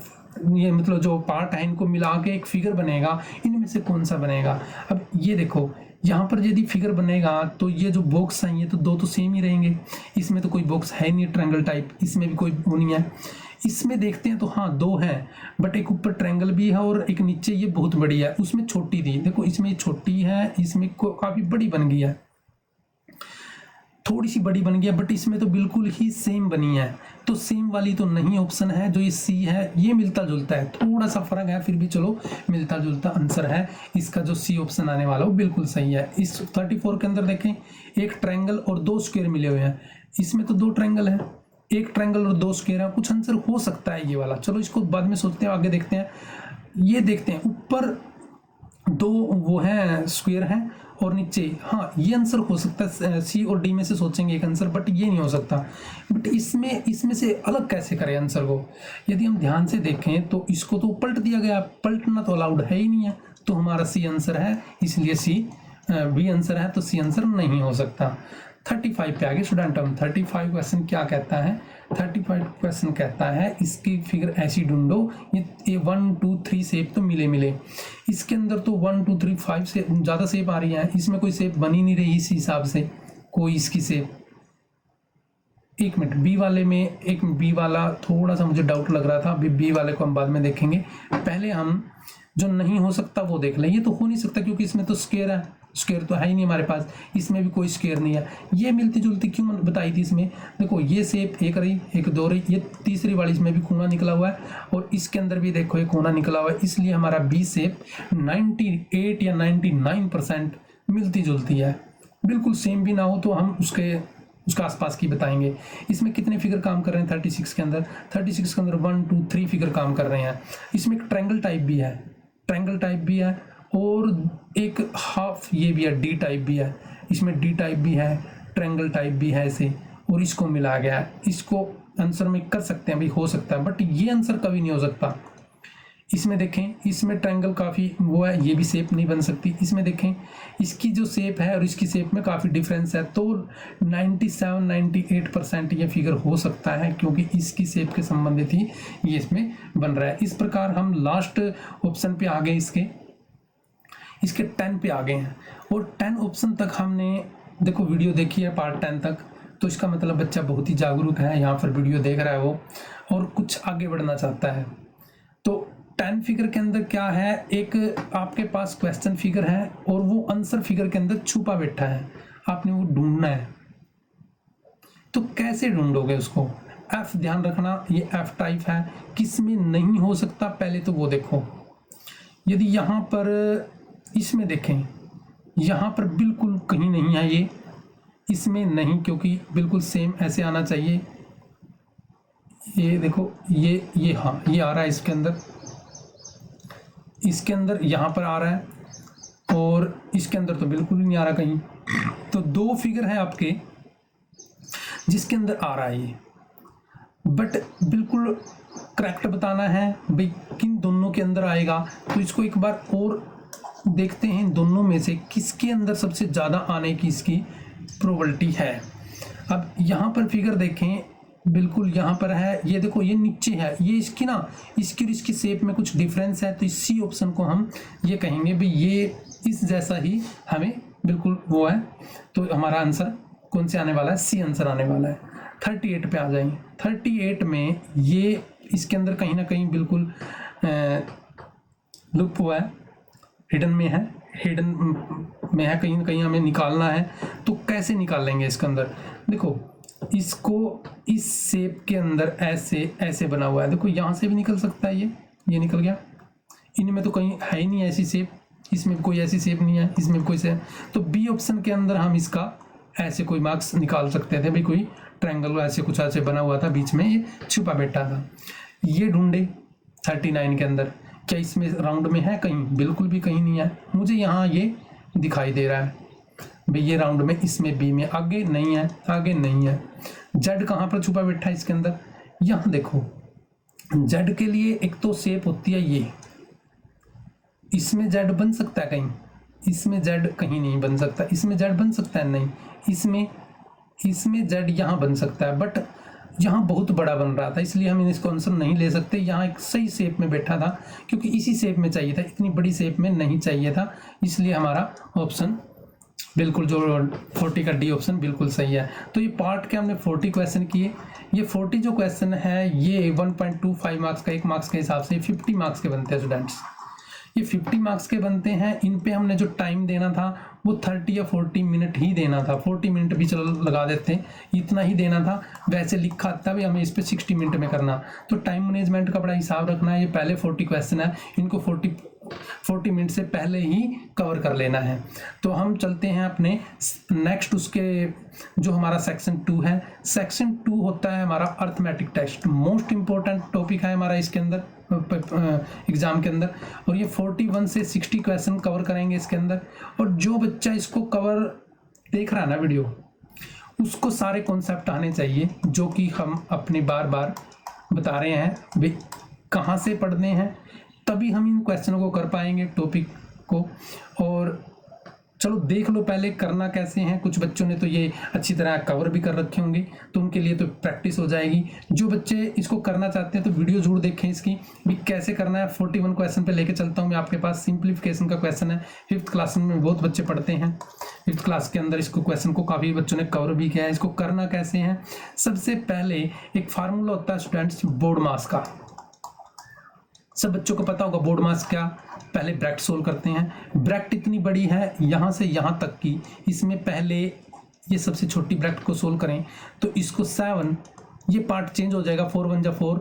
ये मतलब जो पार्ट है इनको मिला के एक फिगर बनेगा, इनमें से कौन सा बनेगा? अब ये देखो, यहाँ पर यदि फिगर बनेगा तो ये जो बॉक्स हैं ये तो दो तो सेम ही रहेंगे, इसमें तो कोई बॉक्स है नहीं ट्रायंगल टाइप, इसमें भी कोई वो नहीं है। इसमें देखते हैं तो हाँ 2 हैं, बट एक ऊपर ट्रायंगल भी है और एक नीचे ये बहुत बड़ी है, उसमें छोटी थी। देखो इसमें छोटी है, इसमें काफ़ी बड़ी बन गई है, थोड़ी सी बड़ी बन गई है, बट इसमें तो बिल्कुल ही सेम बनी है। तो सेम वाली तो नहीं ऑप्शन है, जो ये सी है ये मिलता जुलता है, थोड़ा सा फर्क है फिर भी चलो मिलता जुलता आंसर है। इसका जो सी ऑप्शन आने वाला वो बिल्कुल सही है। इस 34 के अंदर देखें, एक ट्रायंगल और 2 स्क्वायर मिले हुए हैं, इसमें तो 2 ट्रायंगल है, एक ट्रायंगल और 2 स्क्वायर है, कुछ आंसर हो सकता है ये वाला। चलो इसको बाद में सोचते हैं, आगे देखते हैं। ये देखते हैं ऊपर 2 वो हैं स्क्वायर हैं और नीचे, हाँ ये आंसर हो सकता है, सी और डी में से सोचेंगे एक आंसर, बट ये नहीं हो सकता। बट इसमें से अलग कैसे करें आंसर को? यदि हम ध्यान से देखें तो इसको तो पलट दिया गया, पलटना तो अलाउड है ही नहीं है, तो हमारा सी आंसर है, इसलिए सी बी आंसर है, तो सी आंसर नहीं हो सकता। 35 पे आगे स्टूडेंट, हम 35 क्वेश्चन क्या कहता है? 35 क्वेश्चन कहता है इसकी फिगर ऐसी ढूंढो, ये 1 2 3 शेप तो मिले, इसके अंदर तो 1 2 3 5 से ज़्यादा शेप आ रही है, इसमें कोई शेप बन ही नहीं रही इस हिसाब से, कोई इसकी शेप। एक मिनट, बी वाले में एक बी वाला थोड़ा सा मुझे डाउट लग रहा था, अभी बी वाले को हम बाद में देखेंगे, पहले हम जो नहीं हो सकता वो देख लें। ये तो हो नहीं सकता क्योंकि इसमें तो स्क्वायर है, स्क्वायर तो है ही नहीं हमारे पास, इसमें भी कोई स्क्वायर नहीं है। ये मिलती जुलती क्यों बताई थी इसमें? देखो ये शेप एक रही, एक 2 रही, ये तीसरी वाली इसमें भी कोना निकला हुआ है, और इसके अंदर भी देखो एक कोना निकला हुआ है, इसलिए हमारा बी शेप 98 या 99% मिलती जुलती है। बिल्कुल सेम भी ना हो तो हम उसका आसपास की बताएंगे। इसमें कितने फिगर काम कर रहे हैं? 36 के अंदर 1 2 3 फिगर काम कर रहे हैं। इसमें एक ट्रायंगल टाइप भी है, और एक हाफ ये भी है, डी टाइप भी है, इसमें डी टाइप भी है, ट्रायंगल टाइप भी है ऐसे, और इसको मिला गया है। इसको आंसर में कर सकते हैं भाई, हो सकता है, बट ये आंसर कभी नहीं हो सकता। इसमें देखें, इसमें ट्रायंगल काफ़ी वो है, ये भी शेप नहीं बन सकती। इसमें देखें इसकी जो शेप है और इसकी शेप में काफ़ी डिफरेंस है, तो 97-98% ये फिगर हो सकता है, क्योंकि इसकी शेप के संबंधित ही ये इसमें बन रहा है। इस प्रकार हम लास्ट ऑप्शन पे आ गए, इसके 10 पे आ गए हैं, और 10 ऑप्शन तक हमने देखो वीडियो देखी है पार्ट 10 तक, तो इसका मतलब बच्चा बहुत ही जागरूक है, यहाँ पर वीडियो देख रहा है वो, और कुछ आगे बढ़ना चाहता है। तो 10 फिगर के अंदर क्या है, एक आपके पास क्वेश्चन फिगर है और वो आंसर फिगर के अंदर छुपा बैठा है, आपने वो ढूंढना है। तो कैसे ढूंढोगे उसको? एफ ध्यान रखना, ये एफ टाइप है, किसमें नहीं हो सकता पहले तो वो देखो। यदि यहाँ पर इसमें देखें, यहाँ पर बिल्कुल कहीं नहीं है ये, इसमें नहीं, क्योंकि बिल्कुल सेम ऐसे आना चाहिए। ये देखो ये हाँ ये आ रहा है इसके अंदर यहाँ पर आ रहा है, और इसके अंदर तो बिल्कुल ही नहीं आ रहा कहीं। तो 2 फिगर है आपके जिसके अंदर आ रहा है ये, बट बिल्कुल करेक्ट बताना है भाई किन दोनों के अंदर आएगा। तो इसको एक बार और देखते हैं, इन दोनों में से किसके अंदर सबसे ज़्यादा आने की इसकी प्रोबेबिलिटी है। अब यहाँ पर फिगर देखें, बिल्कुल यहाँ पर है, ये देखो ये नीचे है, ये इसकी ना इसकी और इसकी शेप में कुछ डिफरेंस है, तो इस सी ऑप्शन को हम ये कहेंगे भाई ये इस जैसा ही हमें बिल्कुल वो है। तो हमारा आंसर कौन से आने वाला है? सी आंसर आने वाला है। 38 पे आ जाएंगे। 38 में ये इसके अंदर कहीं ना कहीं बिल्कुल लुप्त हुआ है, हिडन में है, कहीं ना कहीं हमें निकालना है। तो कैसे निकालेंगे इसके अंदर? देखो इसको इस शेप के अंदर ऐसे बना हुआ है, देखो यहाँ से भी निकल सकता है, ये निकल गया। इनमें तो कहीं है ही नहीं ऐसी शेप, इसमें कोई ऐसी शेप नहीं है, इसमें कोई शेप। तो बी ऑप्शन के अंदर हम इसका ऐसे कोई मार्क्स निकाल सकते थे भाई, कोई ट्रायंगल ऐसे कुछ ऐसे बना हुआ था, बीच में ये छुपा बैठा था। ये ढूंढे 39 के अंदर, क्या इसमें राउंड में है? कहीं बिल्कुल भी कहीं नहीं है। मुझे यहाँ ये दिखाई दे रहा है भाई, ये राउंड में, इसमें बी में आगे नहीं है, आगे नहीं है। जेड कहाँ पर छुपा बैठा है इसके अंदर? यहाँ देखो, जेड के लिए एक तो शेप होती है ये, इसमें जेड बन सकता है कहीं? इसमें जेड कहीं नहीं बन सकता। इसमें जेड बन सकता है? नहीं। इसमें जेड यहाँ बन सकता है, बट यहाँ बहुत बड़ा बन रहा था, इसलिए हम इसको आंसर नहीं ले सकते। यहाँ एक सही शेप में बैठा था, क्योंकि इसी शेप में चाहिए था, इतनी बड़ी शेप में नहीं चाहिए था, इसलिए हमारा ऑप्शन बिल्कुल जो 40 का डी ऑप्शन बिल्कुल सही है। तो ये पार्ट के हमने 40 क्वेश्चन किए। ये 40 जो क्वेश्चन है ये 1.25 मार्क्स का, 1 मार्क्स के हिसाब से 50 मार्क्स के बनते हैं स्टूडेंट्स। ये 50 मार्क्स के बनते हैं। इन पे हमने जो टाइम देना था वो 30 या 40 मिनट ही देना था। 40 मिनट भी चलो लगा देते हैं, इतना ही देना था। वैसे लिखा था भी हमें इस पे 60 मिनट में करना, तो टाइम मैनेजमेंट का बड़ा हिसाब रखना है। ये पहले 40 क्वेश्चन है, इनको 40 मिनट से पहले ही कवर कर लेना है। तो हम चलते हैं अपने नेक्स्ट, उसके जो हमारा सेक्शन 2 है। सेक्शन 2 होता है हमारा arithmetic test, most important topic है हमारा इसके अंदर एग्जाम के अंदर। और ये 41 से 60 क्वेश्चन कवर करेंगे इसके अंदर। और जो बच्चा इसको कवर देख रहा है ना वीडियो, उसको सारे कॉन्सेप्ट आने चाहिए जो कि हम अपने बार बार बता रहे हैं भाई, कहाँ से पढ़ने हैं, तभी हम इन क्वेश्चनों को कर पाएंगे, टॉपिक को। और चलो देख लो पहले करना कैसे है। कुछ बच्चों ने तो ये अच्छी तरह कवर भी कर रखे होंगे, तो उनके लिए तो प्रैक्टिस हो जाएगी। जो बच्चे इसको करना चाहते हैं तो वीडियो जरूर देखें इसकी भी कैसे करना है। 41 क्वेश्चन पे लेके चलता हूँ मैं आपके पास। सिंप्लीफिकेशन का क्वेश्चन है, 5th क्लास में बहुत बच्चे पढ़ते हैं। 5th क्लास के अंदर इसको क्वेश्चन को काफ़ी बच्चों ने कवर भी किया है। इसको करना कैसे है? सबसे पहले एक फार्मूला होता है स्टूडेंट्स बोर्ड मास का, सब बच्चों को पता होगा बोर्ड मास क्या। पहले ब्रैकेट सोल्व करते हैं। ब्रैकेट इतनी बड़ी है यहाँ से यहाँ तक की, इसमें पहले ये सबसे छोटी ब्रैकेट को सोल्व करें तो इसको 7, ये पार्ट चेंज हो जाएगा, 4 1 जा 4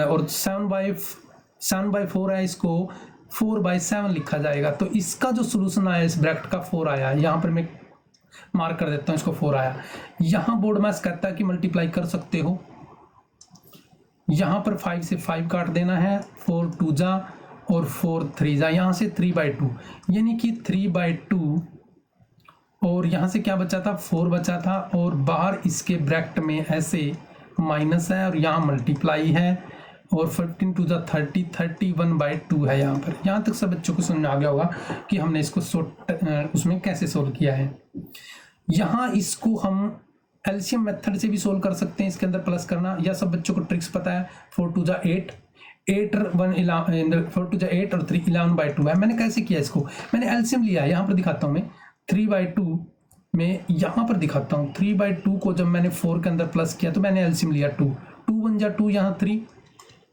और 7/4 है, इसको 4/7 लिखा जाएगा। तो इसका जो सोल्यूशन आया इस ब्रैकेट का 4 आया, यहाँ पर मैं मार्क कर देता हूँ, इसको 4 आया। यहाँ बोर्ड मास कहता है कि मल्टीप्लाई कर सकते हो, यहाँ पर 5 से 5 काट देना है, 4 2 जा और 4 3 जा, यहाँ से 3/2, यानी कि 3/2। और यहाँ से क्या बचा था? 4 बचा था। और बाहर इसके ब्रैकेट में ऐसे माइनस है और यहाँ मल्टीप्लाई है, और 15 2 जा 30, 31/2 है यहाँ पर। यहाँ तक सब बच्चों को समझ में आ गया होगा कि हमने इसको उसमें कैसे सोल्व किया है। यहाँ इसको हम एलसीएम मेथड से भी सोल्व कर सकते हैं, इसके अंदर प्लस करना, या सब बच्चों को ट्रिक्स पता है। 4 2 जा 8, 8 1 11, 4 2 जा 8 और 3 11/2 है। मैंने कैसे किया इसको? मैंने एलसीएम लिया है, यहाँ पर दिखाता हूँ मैं 3/2 में, यहाँ पर दिखाता हूँ 3/2 को जब मैंने 4 के अंदर प्लस किया तो मैंने एलसीएम लिया 2 1 जा 2, यहाँ 3,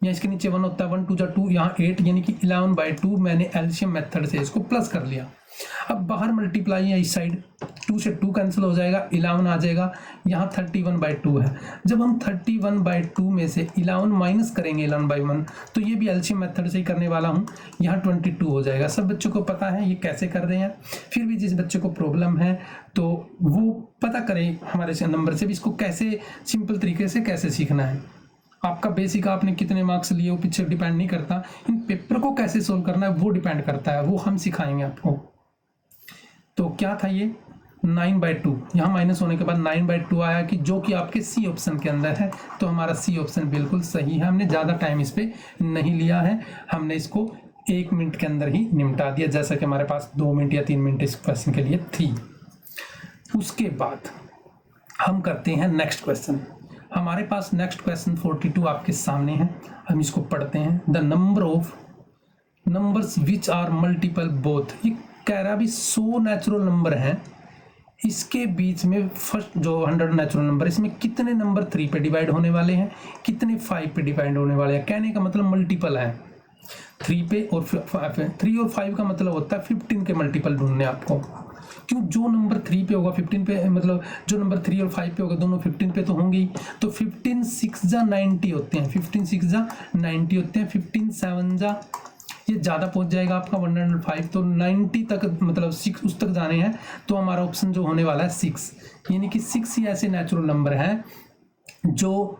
या इसके नीचे 1 होता है, 1 2 जा 2, यहाँ 8, यानी कि 11/2 मैंने एलसीएम मेथड से इसको प्लस कर लिया। अब बाहर मल्टीप्लाई है, इस साइड 2 से 2 कैंसिल हो जाएगा, 11 आ जाएगा, यहाँ 31/2 है। जब हम 31/2 में से 11 माइनस करेंगे 11/1, तो ये भी एलसीएम मेथड से ही करने वाला हूँ, यहाँ 22 हो जाएगा। सब बच्चों को पता है ये कैसे कर रहे हैं। फिर भी जिस बच्चे को प्रॉब्लम है तो वो पता करें हमारे नंबर से भी इसको कैसे सिंपल तरीके से कैसे सीखना है। आपका बेसिक आपने कितने मार्क्स लिए वो पीछे डिपेंड नहीं करता, इन पेपर को कैसे सोल्व करना है वो डिपेंड करता है, वो हम सिखाएंगे आपको। तो क्या था ये 9/2, यहाँ माइनस होने के बाद 9/2 आया, कि जो कि आपके सी ऑप्शन के अंदर है। तो हमारा सी ऑप्शन बिल्कुल सही है। हमने ज़्यादा टाइम इस पर नहीं लिया है, हमने इसको 1 मिनट के अंदर ही निपटा दिया, जैसा कि हमारे पास 2 मिनट या 3 मिनट इस क्वेश्चन के लिए थी। उसके बाद हम करते हैं नेक्स्ट क्वेश्चन। हमारे पास नेक्स्ट क्वेश्चन 42 आपके सामने है, हम इसको पढ़ते हैं। The number of numbers which are multiple both, ये कह रहा भी 100 नेचुरल नंबर हैं, इसके बीच में फर्स्ट जो 100 नेचुरल नंबर, इसमें कितने नंबर 3 पे डिवाइड होने वाले हैं, कितने 5 पे डिवाइड होने वाले हैं। कहने का मतलब मल्टीपल है 3 पे और 5 पे। 3 और 5 का मतलब होता है 15 के मल्टीपल ढूंढने आपको। क्यों, जो नंबर 3 पे होगा 15 पे, मतलब जो नंबर 3 और 5 पे होगा दोनों 15 पे तो होंगे ही। तो 15 6 जा 90 होते हैं, 15 6 जा 90 होते हैं, 15 7 जा ये ज़्यादा पहुंच जाएगा आपका 105, तो 90 तक मतलब 6 उस तक जाने हैं। तो हमारा ऑप्शन जो होने वाला है 6, यानी कि 6 ही ऐसे नेचुरल नंबर हैं जो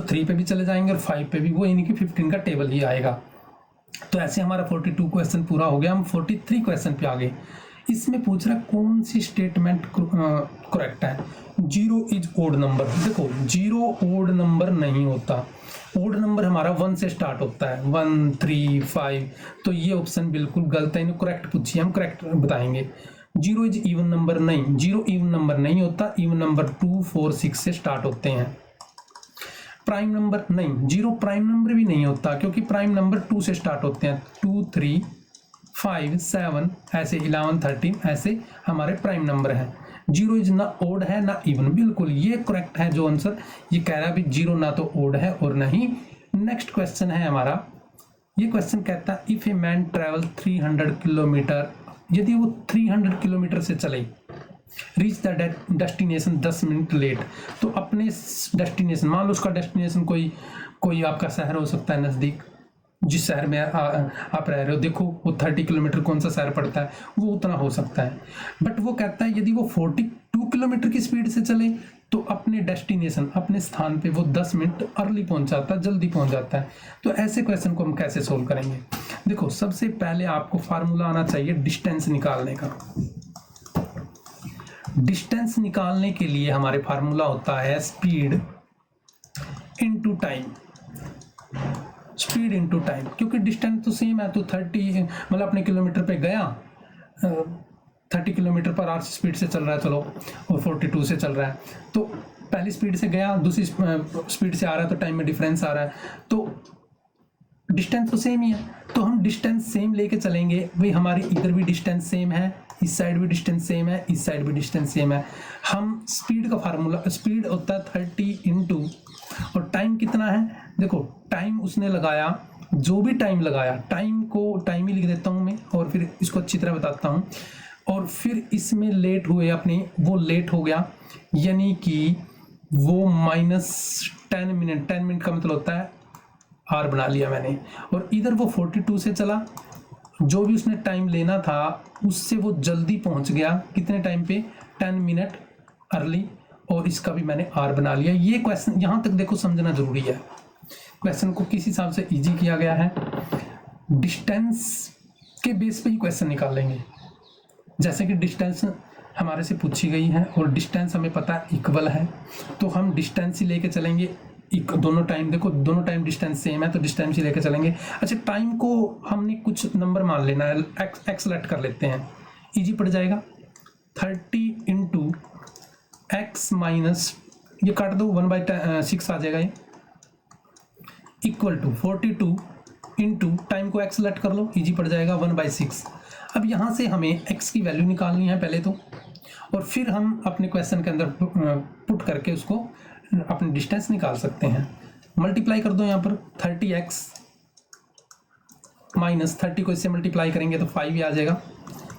3 पे भी चले जाएंगे और 5 पे भी, वो यानी कि 15 का टेबल ही आएगा। तो ऐसे हमारा 42 क्वेश्चन पूरा हो गया। हम 43 क्वेश्चन पे आ गए। इसमें पूछ रहा है कौन सी स्टेटमेंट करेक्ट है। 0 इज ओड नंबर। देखो 0 ओड नंबर नहीं होता, ओड नंबर हमारा 1 से स्टार्ट होता है, 1 3 5। तो ये ऑप्शन बिल्कुल गलत है, इन्हें करेक्ट पूछिए, हम करेक्ट बताएंगे। 0 इज इवन नंबर नहीं, 0 इवन नंबर नहीं होता, इवन नंबर 2 4 6 से स्टार्ट होते हैं। प्राइम नंबर नहीं, 0 प्राइम नंबर भी नहीं होता, क्योंकि प्राइम नंबर 2 से स्टार्ट होते हैं, 2 3 5 7 ऐसे 11 13 ऐसे हमारे प्राइम नंबर हैं। 0 इज ना ओड है ना इवन, बिल्कुल ये करेक्ट है जो आंसर ये कह रहा है भी 0 ना तो ओड है और ना ही। नेक्स्ट क्वेश्चन है हमारा, ये क्वेश्चन कहता है if a man travel 300 kilometre, यदि वो 300 किलोमीटर से चले, reach the destination 10 minute late, तो अपने डेस्टिनेशन, मान लो उसका डेस्टिनेशन कोई आपका शहर हो सकता है नज़दीक, जिस शहर में आप रह रहे हो, देखो वो 30 किलोमीटर कौन सा शहर पड़ता है, वो उतना हो सकता है। बट वो कहता है यदि वो 42 किलोमीटर की स्पीड से चले तो अपने डेस्टिनेशन, अपने स्थान पे वो 10 मिनट अर्ली पहुंच जाता है, जल्दी पहुंच जाता है। तो ऐसे क्वेश्चन को हम कैसे सोल्व करेंगे। देखो सबसे पहले आपको फार्मूला आना चाहिए डिस्टेंस निकालने का। डिस्टेंस निकालने के लिए हमारे फार्मूला होता है speed into time, speed into time, क्योंकि डिस्टेंस तो सेम है। तो 30 मतलब अपने किलोमीटर पे गया, 30 किलोमीटर पर आवर स्पीड से चल रहा है चलो, और 42 से चल रहा है, तो पहली स्पीड से गया दूसरी स्पीड से आ रहा है, तो टाइम में डिफरेंस आ रहा है, तो डिस्टेंस तो सेम ही है। तो हम डिस्टेंस सेम लेके चलेंगे भाई, हमारी इधर भी डिस्टेंस सेम है, इस साइड भी डिस्टेंस सेम है, इस साइड भी डिस्टेंस सेम है। हम स्पीड का फार्मूला, स्पीड होता है 30 इंटू, और टाइम कितना है, देखो टाइम उसने लगाया, जो भी टाइम लगाया, टाइम को टाइम ही लिख देता हूँ मैं, और फिर इसको अच्छी तरह बताता हूँ। और फिर इसमें लेट हुए अपने, वो लेट हो गया, यानी कि वो -10 मिनट, 10 मिनट का मतलब होता है आर बना लिया मैंने। और इधर वो 42 से चला, जो भी उसने टाइम लेना था उससे वो जल्दी पहुंच गया, कितने टाइम पे, 10 मिनट अर्ली, और इसका भी मैंने आर बना लिया। ये क्वेश्चन यहाँ तक देखो समझना जरूरी है, क्वेश्चन को किस हिसाब से इजी किया गया है। डिस्टेंस के बेस पे ही क्वेश्चन निकालेंगे, जैसे कि डिस्टेंस हमारे से पूछी गई है और डिस्टेंस हमें पता है इक्वल है, तो हम डिस्टेंस ही लेके चलेंगे। दोनों टाइम देखो, दोनों टाइम डिस्टेंस सेम है, तो डिस्टेंस ही लेके चलेंगे। अच्छा, टाइम को हमने कुछ नंबर मान लेना है, एक्स लेट कर लेते हैं, इजी पड़ जाएगा। 30 इंटू एक्स माइनस, ये काट दो, 1/6 आ जाएगा, ये इक्वल टू 42 इंटू टाइम को एक्स लेट कर लो, इजी पड़ जाएगा 1/6। अब यहाँ से हमें एक्स की वैल्यू निकालनी है पहले तो, और फिर हम अपने क्वेश्चन के अंदर पुट करके उसको अपनी डिस्टेंस निकाल सकते हैं। मल्टीप्लाई कर दो यहाँ पर, 30x माइनस 30 को इससे मल्टीप्लाई करेंगे तो 5 ही आ जाएगा।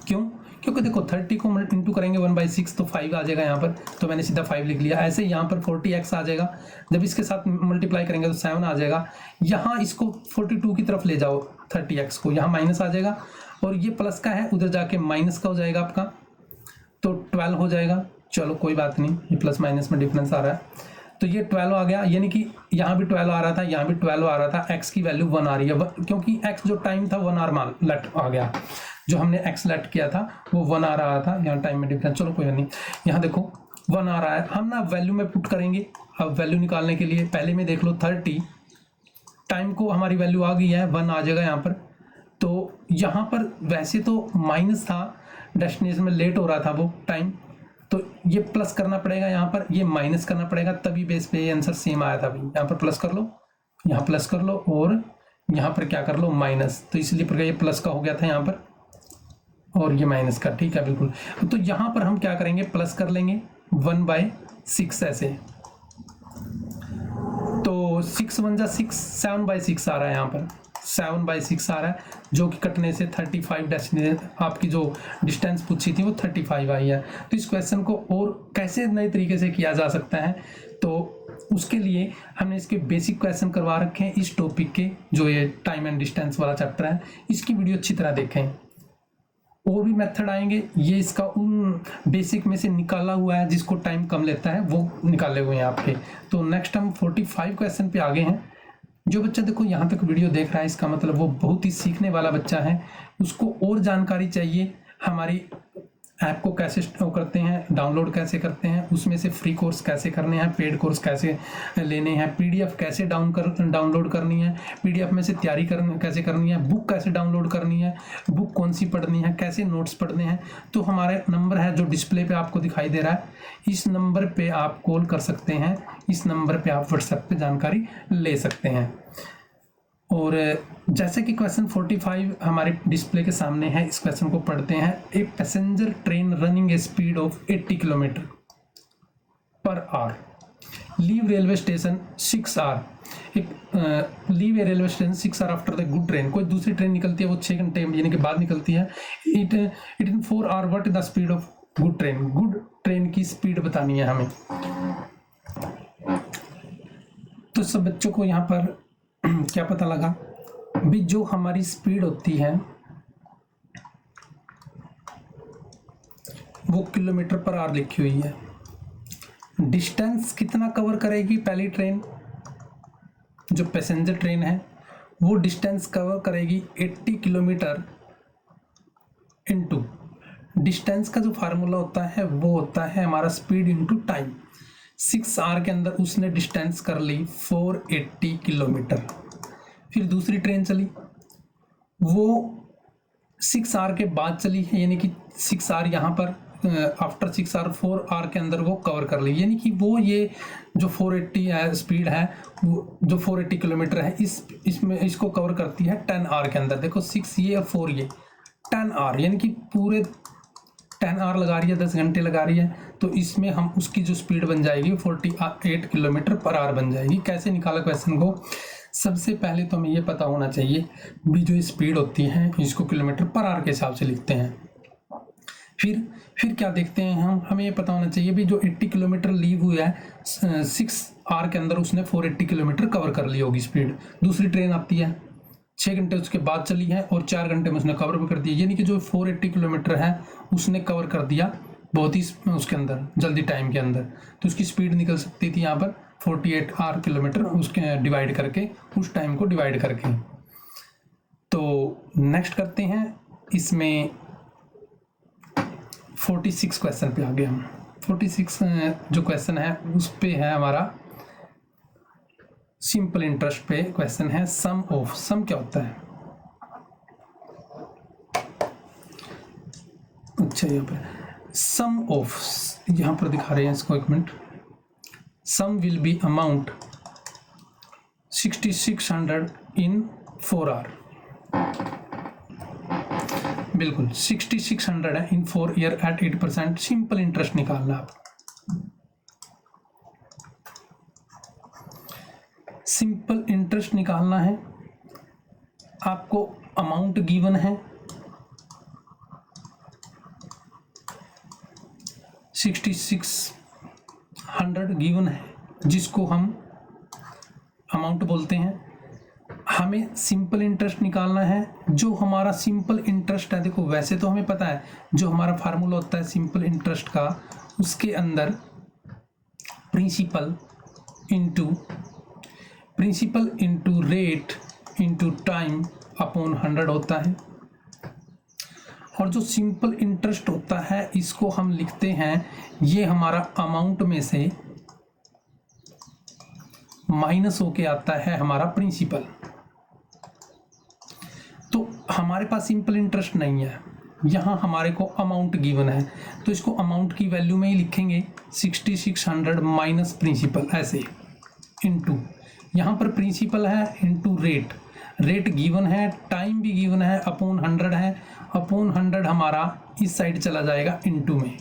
क्यों, क्योंकि देखो 30 को इंटू करेंगे 1/6 तो 5 आ जाएगा यहाँ पर, तो मैंने सीधा 5 लिख लिया। ऐसे यहाँ पर 40x आ जाएगा, जब इसके साथ मल्टीप्लाई करेंगे तो 7 आ जाएगा। यहाँ इसको 42 की तरफ ले जाओ, 30x को, यहाँ माइनस आ जाएगा, और ये प्लस का है, उधर जाके माइनस का हो जाएगा आपका, तो 12 हो जाएगा। चलो कोई बात नहीं, ये प्लस माइनस में डिफरेंस आ रहा है, तो ये 12 आ गया, यानी कि यहाँ भी 12 आ रहा था, यहाँ भी 12 आ रहा था, x की वैल्यू 1 आ रही है, क्योंकि x जो टाइम था 1 आवर मान लेट आ गया, जो हमने x लेट किया था वो 1 आ रहा था, यहाँ टाइम में डिफरेंस, चलो कोई नहीं, यहाँ देखो 1 आ रहा है। हम ना वैल्यू में पुट करेंगे। अब वैल्यू निकालने के लिए पहले में देख लो 30, टाइम को हमारी वैल्यू आ गई है, 1 आ जाएगा यहाँ पर। तो यहाँ पर वैसे तो माइनस था, डेस्टिनेशन में लेट हो रहा था वो टाइम, तो ये प्लस करना पड़ेगा, यहाँ पर ये माइनस करना पड़ेगा, तभी बेस पे ये आंसर सेम आया था भाई। यहाँ पर प्लस कर लो, यहाँ प्लस कर लो, और यहाँ पर क्या कर लो, माइनस, तो इसलिए पर ये प्लस का हो गया था यहाँ पर, और ये माइनस का, ठीक है बिल्कुल। तो यहाँ पर हम क्या करेंगे, प्लस कर लेंगे 1/6 ऐसे, तो 6 1 जा 6, 7/6 आ रहा है, यहाँ पर 7/6 आ रहा है, जो कि कटने से 35 डेस्टिनेशन, आपकी जो डिस्टेंस पूछी थी वो 35 आई है। तो इस क्वेश्चन को और कैसे नए तरीके से किया जा सकता है, तो उसके लिए हमने इसके बेसिक क्वेश्चन करवा रखे हैं इस टॉपिक के, जो ये टाइम एंड डिस्टेंस वाला चैप्टर है, इसकी वीडियो अच्छी तरह देखें। और भी मेथड आएंगे, ये इसका उन बेसिक में से निकाला हुआ है, जिसको टाइम कम लेता है वो निकाले हुए हैं आपके। तो नेक्स्ट हम 45 क्वेश्चन पे आगे हैं। जो बच्चा देखो यहाँ तक वीडियो देख रहा है, इसका मतलब वो बहुत ही सीखने वाला बच्चा है, उसको और जानकारी चाहिए हमारी ऐप को कैसे करते हैं, डाउनलोड कैसे करते हैं, उसमें से फ्री कोर्स कैसे करने हैं, पेड कोर्स कैसे लेने हैं, पीडीएफ कैसे डाउनलोड करनी है, पीडीएफ में से तैयारी कैसे करनी है, बुक कैसे डाउनलोड करनी है, बुक कौन सी पढ़नी है, कैसे नोट्स पढ़ने हैं, तो हमारे नंबर है जो डिस्प्ले पे आपको दिखाई दे रहा है, इस नंबर पे आप कॉल कर सकते हैं, इस नंबर पे आप व्हाट्सएप पे जानकारी ले सकते हैं। और जैसे कि क्वेश्चन 45 हमारे डिस्प्ले के सामने है, इस क्वेश्चन को पढ़ते हैं। A passenger train running a speed of 80 kilometre per hour leave railway station 6 hour leave a railway station 6 hour after the good train. कोई दूसरी ट्रेन निकलती है वो 6 घंटे यानी कि बाद निकलती है। It in 4 hour what is the speed of good train. Good train की स्पीड बतानी है हमें। तो सब बच्चों को यहाँ पर क्या पता लगा भी, जो हमारी स्पीड होती है वो किलोमीटर पर आवर लिखी हुई है। डिस्टेंस कितना कवर करेगी पहली ट्रेन, जो पैसेंजर ट्रेन है वो डिस्टेंस कवर करेगी 80 किलोमीटर इनटू डिस्टेंस का जो फार्मूला होता है वो होता है हमारा स्पीड इनटू टाइम। 6 आवर के अंदर उसने डिस्टेंस कर ली 480 किलोमीटर। फिर दूसरी ट्रेन चली, वो 6 आवर के बाद चली है, यानी कि 6 आवर यहाँ पर आफ्टर 6 आवर 4 आवर के अंदर वो कवर कर ली, यानी कि वो ये जो 480 है स्पीड है, वो जो 480 किलोमीटर है, इसमें इसको कवर करती है 10 आवर के अंदर। देखो 6 ये और 4 ये 10 आवर, यानी कि पूरे 10 आवर लगा रही है, 10 घंटे लगा रही है। तो इसमें हम उसकी जो स्पीड बन जाएगी 48 किलोमीटर पर आवर बन जाएगी। कैसे निकाला क्वेश्चन को, सबसे पहले तो हमें ये पता होना चाहिए भी जो स्पीड होती है इसको किलोमीटर पर आवर के हिसाब से लिखते हैं। फिर क्या देखते हैं हमें ये पता होना चाहिए भी जो 80 किलोमीटर लीव हुआ है 6 आवर के अंदर उसने 480 किलोमीटर कवर कर ली होगी स्पीड। दूसरी ट्रेन आती है 6 घंटे उसके बाद चली है और 4 घंटे में उसने कवर भी कर दिया, यानी कि जो 480 किलोमीटर है उसने कवर कर दिया बहुत ही उसके अंदर जल्दी टाइम के अंदर। तो उसकी स्पीड निकल सकती थी यहाँ पर 48 आवर किलोमीटर, उसके डिवाइड करके, उस टाइम को डिवाइड करके। तो नेक्स्ट करते हैं, इसमें 46 क्वेश्चन पे आ गए हम। 46 जो क्वेश्चन है उस पे है हमारा सिंपल इंटरेस्ट पे क्वेश्चन है। सम ऑफ, सम क्या होता है, अच्छा यहाँ पे सम ऑफ, यहाँ पर दिखा रहे हैं इसको, एक minute. Sum will be amount 6600 in 4 hour. बिल्कुल 6600 है in 4 year at 8%। Simple interest निकालना आप, सिंपल इंटरेस्ट निकालना है आपको। अमाउंट गिवन है 6600 गिवन है, जिसको हम अमाउंट बोलते हैं। हमें सिंपल इंटरेस्ट निकालना है। जो हमारा सिंपल इंटरेस्ट है, देखो वैसे तो हमें पता है जो हमारा फार्मूला होता है सिंपल इंटरेस्ट का, उसके अंदर principal into rate into time upon 100 होता है। और जो सिंपल इंटरेस्ट होता है इसको हम लिखते हैं, ये हमारा अमाउंट में से माइनस होके आता है हमारा प्रिंसिपल। तो हमारे पास सिंपल इंटरेस्ट नहीं है, यहाँ हमारे को अमाउंट गिवन है, तो इसको अमाउंट की वैल्यू में ही लिखेंगे 6600 माइनस प्रिंसिपल, ऐसे इनटू, यहाँ पर प्रिंसिपल है इनटू रेट। रेट गिवन है, टाइम भी गिवन है, अपॉन 100 है, अपॉन 100 हमारा इस साइड चला जाएगा इनटू में।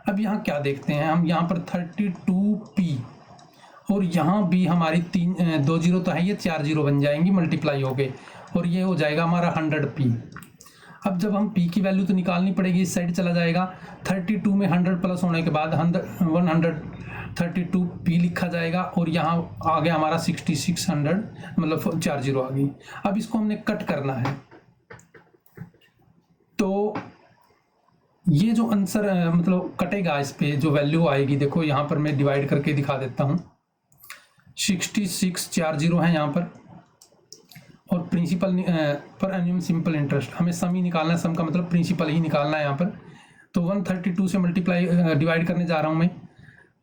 अब यहाँ क्या देखते हैं हम, यहाँ पर 32p और यहाँ भी हमारी 2 जीरो तो है, ये 4 जीरो बन जाएंगी मल्टीप्लाई हो गए और ये हो जाएगा हमारा 100p। अब जब हम p की वैल्यू तो निकालनी पड़ेगी, इस साइड चला जाएगा, 32 में 100 प्लस होने के बाद 132p लिखा जाएगा और यहाँ आ गया हमारा 6600, मतलब 4 जीरो आ गई। अब इसको हमने कट करना है, तो ये जो आंसर मतलब कटेगा, इस पे जो वैल्यू आएगी, देखो यहाँ पर मैं डिवाइड करके दिखा देता हूँ। 66 4 जीरो है यहाँ पर, और प्रिंसिपल पर एनुअल सिंपल इंटरेस्ट हमें सम ही निकालना है, सम का मतलब प्रिंसिपल ही निकालना है यहाँ पर। तो 132 से मल्टीप्लाई डिवाइड करने जा रहा हूँ मैं,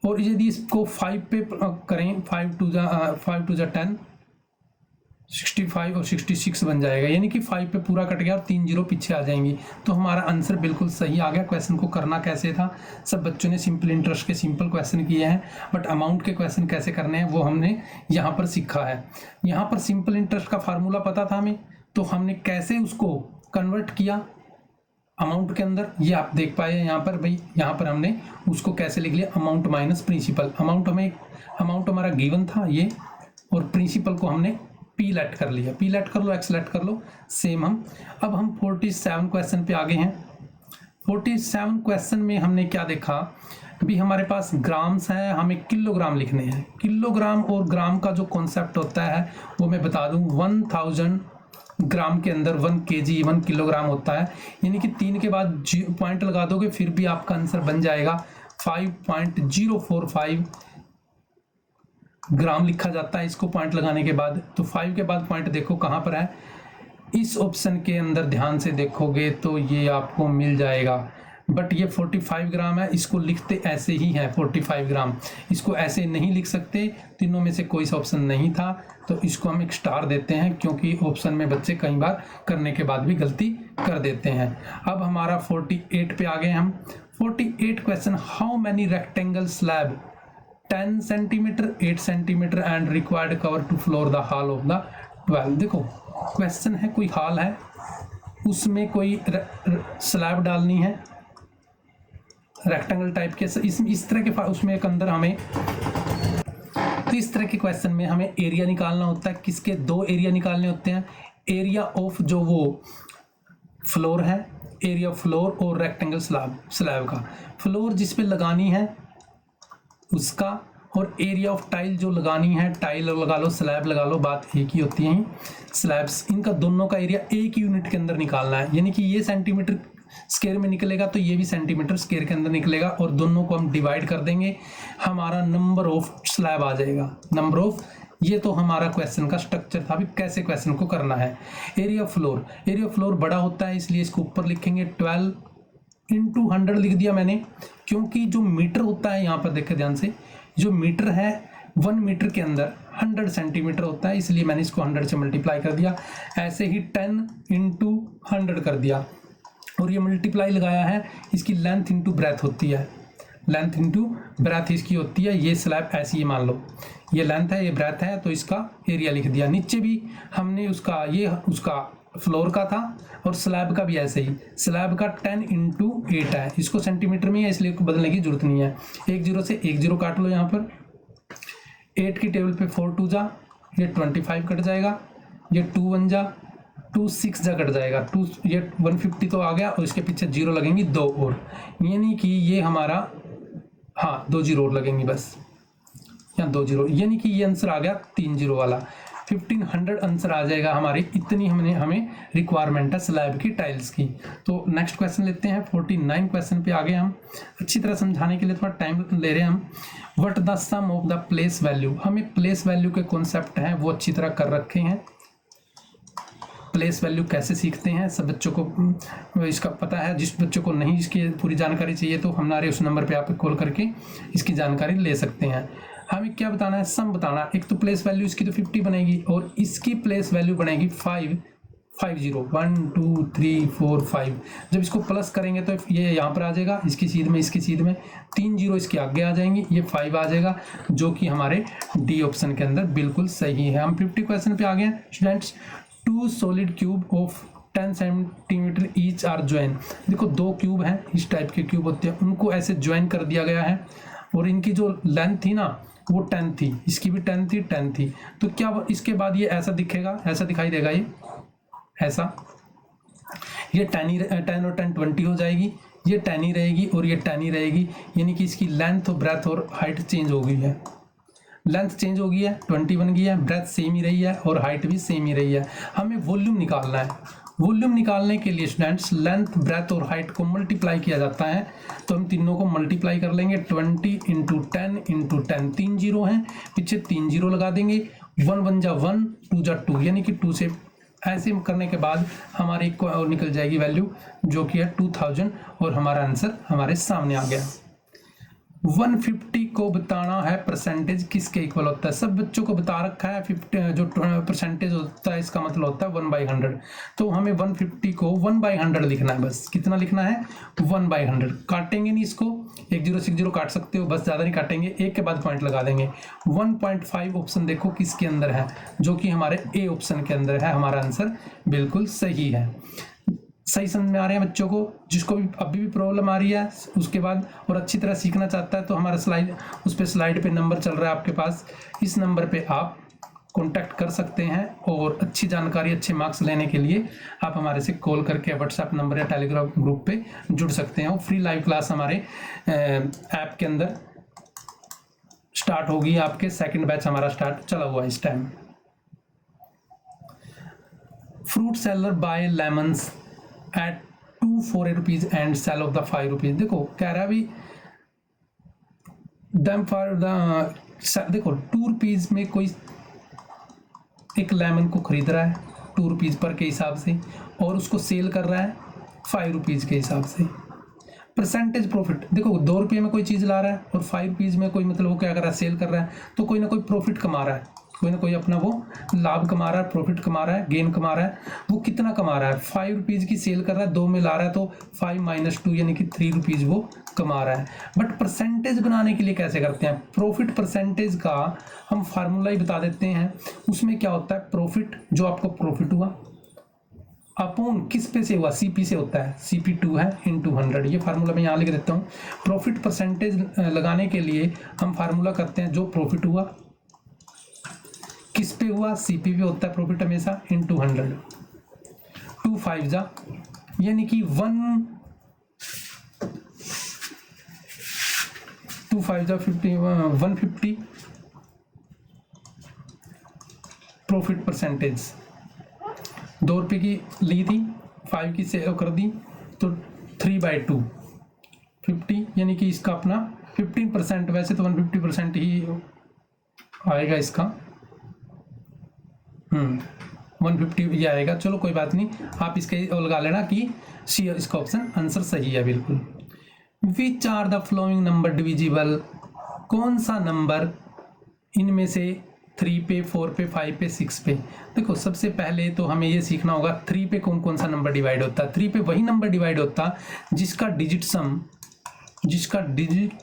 और यदि इसको 5 पे करें, 5 टू जा 10, 65 और 66 बन जाएगा, यानी कि 5 पे पूरा कट गया और 3 जीरो पीछे आ जाएंगी। तो हमारा आंसर बिल्कुल सही आ गया। क्वेश्चन को करना कैसे था, सब बच्चों ने सिंपल इंटरेस्ट के सिंपल क्वेश्चन किए हैं, बट अमाउंट के क्वेश्चन कैसे करने हैं वो हमने यहाँ पर सीखा है। यहाँ पर सिंपल इंटरेस्ट का फार्मूला पता था हमें, तो हमने कैसे उसको कन्वर्ट किया अमाउंट के अंदर, ये आप देख पाए यहाँ पर। भाई यहाँ पर हमने उसको कैसे लिख लिया, अमाउंट माइनस प्रिंसिपल। अमाउंट हमारा गिवन था ये, और प्रिंसिपल को हमने पी लेट कर लिया, पी लेट कर लो, एक्स लेट कर लो, सेम हम। अब हम 47 क्वेश्चन पे आगे हैं। 47 क्वेश्चन में हमने क्या देखा, भी हमारे पास ग्राम्स है, हमें किलोग्राम लिखने हैं। किलोग्राम और ग्राम का जो कॉन्सेप्ट होता है वो मैं बता दूं, 1000 ग्राम के अंदर 1 kg 1 किलोग्राम होता है, यानी कि 3 के बाद पॉइंट लगा दोगे फिर भी आपका आंसर बन जाएगा 5.045 ग्राम लिखा जाता है इसको पॉइंट लगाने के बाद। तो 5 के बाद पॉइंट देखो कहाँ पर है, इस ऑप्शन के अंदर ध्यान से देखोगे तो ये आपको मिल जाएगा, बट ये 45 ग्राम है, इसको लिखते ऐसे ही है 45 ग्राम, इसको ऐसे नहीं लिख सकते, तीनों में से कोई सा ऑप्शन नहीं था, तो इसको हम एक स्टार देते हैं, क्योंकि ऑप्शन में बच्चे कई बार करने के बाद भी गलती कर देते हैं। अब हमारा 48 पे आ गए हम। 48 question, how many rectangle slab 10 centimetre 8 centimetre and required cover to floor the hall of the 12। देखो क्वेश्चन है, कोई हॉल है, उसमें कोई स्लैब डालनी है रेक्टेंगल टाइप के, इस तरह के उसमें एक अंदर हमें, तो इस तरह के क्वेश्चन में हमें एरिया निकालना होता है। किसके, 2 एरिया निकालने होते हैं, एरिया ऑफ जो वो फ्लोर है, एरिया ऑफ फ्लोर और रेक्टेंगल स्लैब का। फ्लोर जिस पे लगानी है उसका, और एरिया ऑफ टाइल जो लगानी है, टाइल लगा लो स्लैब लगा लो, बात एक ही होती है। स्लैब्स, इनका दोनों का एरिया एक यूनिट के अंदर निकालना है, यानी कि ये सेंटीमीटर स्क्वायर में निकलेगा तो ये भी सेंटीमीटर स्क्वायर के अंदर निकलेगा, और दोनों को हम डिवाइड कर देंगे, हमारा नंबर ऑफ स्लैब आ जाएगा, नंबर ऑफ। ये तो हमारा क्वेश्चन का स्ट्रक्चर था। अभी कैसे क्वेश्चन को करना है, एरिया फ्लोर, एरिया फ्लोर बड़ा होता है इसलिए इसको ऊपर लिखेंगे, 12 × 100 लिख दिया मैंने, क्योंकि जो मीटर होता है यहाँ पर देखें ध्यान से, जो मीटर है 1 मीटर के अंदर 100 सेंटीमीटर होता है, इसलिए मैंने इसको 100 से मल्टीप्लाई कर दिया। ऐसे ही 10 × 100 कर दिया, और ये मल्टीप्लाई लगाया है, इसकी लेंथ इंटू ब्रेथ होती है, लेंथ इंटू ब्रेथ इसकी होती है। ये स्लैब ऐसी ही मान लो, ये लेंथ है ये ब्रेथ है, तो इसका एरिया लिख दिया। नीचे भी हमने उसका, ये उसका फ्लोर का था, और स्लैब का भी ऐसे ही, स्लैब का 10 × 8 है, इसको सेंटीमीटर में है इसलिए बदलने की जरूरत नहीं है। 1 0 से 1 0 काट लो यहाँ पर, 8 की टेबल पे 4 2 जा, ये 25 कट जाएगा, ये 2 1 जा, 2 6 जा कट जाएगा, 2 ये 150 तो आ गया, और इसके पीछे 0 लगेंगी 2 और, यानी कि ये हमारा, हाँ 2 0 और लगेंगी बस, यहाँ 2 0, यानी कि ये आंसर आ गया 3 0 वाला, 1500 आंसर आ जाएगा हमारी। इतनी हमें रिक्वायरमेंट है स्लैब की, टाइल्स की। तो नेक्स्ट क्वेश्चन लेते हैं, 49 क्वेश्चन पे आगे हम अच्छी तरह समझाने के लिए थोड़ा टाइम ले रहे हैं हम। What the sum of the place value, हमें प्लेस वैल्यू के कॉन्सेप्ट हैं वो अच्छी तरह कर रखे हैं। प्लेस वैल्यू कैसे सीखते हैं सब बच्चों को इसका पता है, जिस बच्चों को नहीं इसकी पूरी जानकारी चाहिए तो हमारे उस नंबर पे आप कॉल करके इसकी जानकारी ले सकते हैं। हमें क्या बताना है, सम बताना। एक तो प्लेस वैल्यू इसकी तो 50 बनेगी, और इसकी प्लेस वैल्यू बनेगी 50 1 2 3 4 5। जब इसको प्लस करेंगे तो ये यहाँ पर आ जाएगा, इसकी सीध में, इसकी सीध में 3 जीरो इसके आगे आ जाएंगी, ये 5 आ जाएगा, जो कि हमारे डी ऑप्शन के अंदर बिल्कुल सही है। हम 50 क्वेश्चन पे आ गए हैं students. 2 solid cube of 10 centimetre each are join. देखो 2 क्यूब हैं, इस टाइप के क्यूब होते हैं, उनको ऐसे ज्वाइन कर दिया गया है और इनकी जो लेंथ थी ना वो 10 थी, इसकी भी 10 थी, 10 थी। तो क्या इसके बाद ये ऐसा दिखेगा, ऐसा दिखाई देगा, ये ऐसा, ये 10 और 10 20 हो जाएगी, ये 10 ही रहेगी और ये 10 ही रहेगी, यानी कि इसकी लेंथ और ब्रेथ और हाइट चेंज हो गई है। लेंथ चेंज हो गई है, 20 बन गई है, ब्रेथ सेम ही रही है और हाइट भी सेम ही रही है। हमें वॉल्यूम निकालना है। वॉल्यूम निकालने के लिए स्टूडेंट्स लेंथ, ब्रेथ और हाइट को मल्टीप्लाई किया जाता है, तो हम तीनों को मल्टीप्लाई कर लेंगे। 20 इंटू 10 इंटू 10, 3 जीरो हैं, पीछे 3 जीरो लगा देंगे, 1 1 जा 1, 2 जा 2, यानी कि 2 से ऐसे करने के बाद हमारी और निकल जाएगी वैल्यू, जो कि है 2000 और हमारा आंसर हमारे सामने आ गया। 150 को बताना है परसेंटेज किसके इक्वल होता है। सब बच्चों को बता रखा है 50 जो परसेंटेज होता है इसका मतलब होता है 1/100। तो हमें 150 को 1/100 लिखना है, बस कितना लिखना है 1/100। काटेंगे नहीं इसको, 1 0 6 0 काट सकते हो, बस ज़्यादा नहीं काटेंगे, एक के बाद पॉइंट लगा देंगे। 1.5 ऑप्शन देखो किसके अंदर है, जो कि हमारे ए ऑप्शन के अंदर है। हमारा आंसर बिल्कुल सही है। सही समझ में आ रहे हैं बच्चों को? जिसको भी अभी भी प्रॉब्लम आ रही है उसके बाद और अच्छी तरह सीखना चाहता है तो हमारा स्लाइड, उस पर स्लाइड पे नंबर चल रहा है आपके पास, इस नंबर पे आप कांटेक्ट कर सकते हैं और अच्छी जानकारी, अच्छे मार्क्स लेने के लिए आप हमारे से कॉल करके व्हाट्सएप नंबर या टेलीग्राम ग्रुप पे जुड़ सकते हैं। और फ्री लाइव क्लास हमारे ऐप के अंदर स्टार्ट होगी, आपके सेकेंड बैच हमारा स्टार्ट चला हुआ है इस time. Fruit seller buy lemons at 248 rupees and sell of the 5 rupees. देखो कह रहा है भी दम फॉर द, देखो 2 रुपीज में कोई एक लेमन को खरीद रहा है 2 रुपीज पर के हिसाब से और उसको सेल कर रहा है 5 रुपीज के हिसाब से। परसेंटेज प्रॉफिट, देखो 2 रुपये में कोई चीज़ ला रहा है और 5 रुपीज़ में कोई मतलब वो क्या कर रहा है, सेल कर रहा है, तो कोई ना कोई प्रॉफिट कमा रहा है, कोई ना कोई अपना वो लाभ कमा रहा है, प्रॉफिट कमा रहा है, गेन कमा रहा है। वो कितना कमा रहा है, 5 रुपीज़ की सेल कर रहा है, 2 में ला रहा है, तो 5 - 2 यानी कि 3 रुपीज़ वो कमा रहा है। बट परसेंटेज बनाने के लिए कैसे करते हैं, प्रॉफिट परसेंटेज का हम फार्मूला ही बता देते हैं। उसमें क्या होता है, प्रॉफिट जो आपको प्रॉफिट हुआ अपॉन किस पे से हुआ, सीपी से होता है, CP2 है इंटू 100। ये फार्मूला मैं यहाँ लिख देता हूँ। प्रॉफिट परसेंटेज लगाने के लिए हम फार्मूला करते हैं, जो प्रॉफिट हुआ किस पे हुआ, CP पे होता है प्रॉफिट हमेशा, इंटू 100। 2 5 जा यानी कि 2 5 जा 50, 150 प्रॉफिट परसेंटेज। 2 रुपये की ली थी, 5 की सेल कर दी, तो 3/2 50, यानी कि इसका अपना 15%, वैसे तो 150% ही आएगा इसका, 150 ये आएगा। चलो कोई बात नहीं, आप इसके लगा लेना कि सी, इसका ऑप्शन आंसर सही है बिल्कुल। Which are the following number divisible, कौन सा नंबर इनमें से 3 पे, 4 पे, 5 पे, 6 पे। देखो सबसे पहले तो हमें ये सीखना होगा 3 पे कौन कौन सा नंबर डिवाइड होता है। 3 पे वही नंबर डिवाइड होता जिसका डिजिट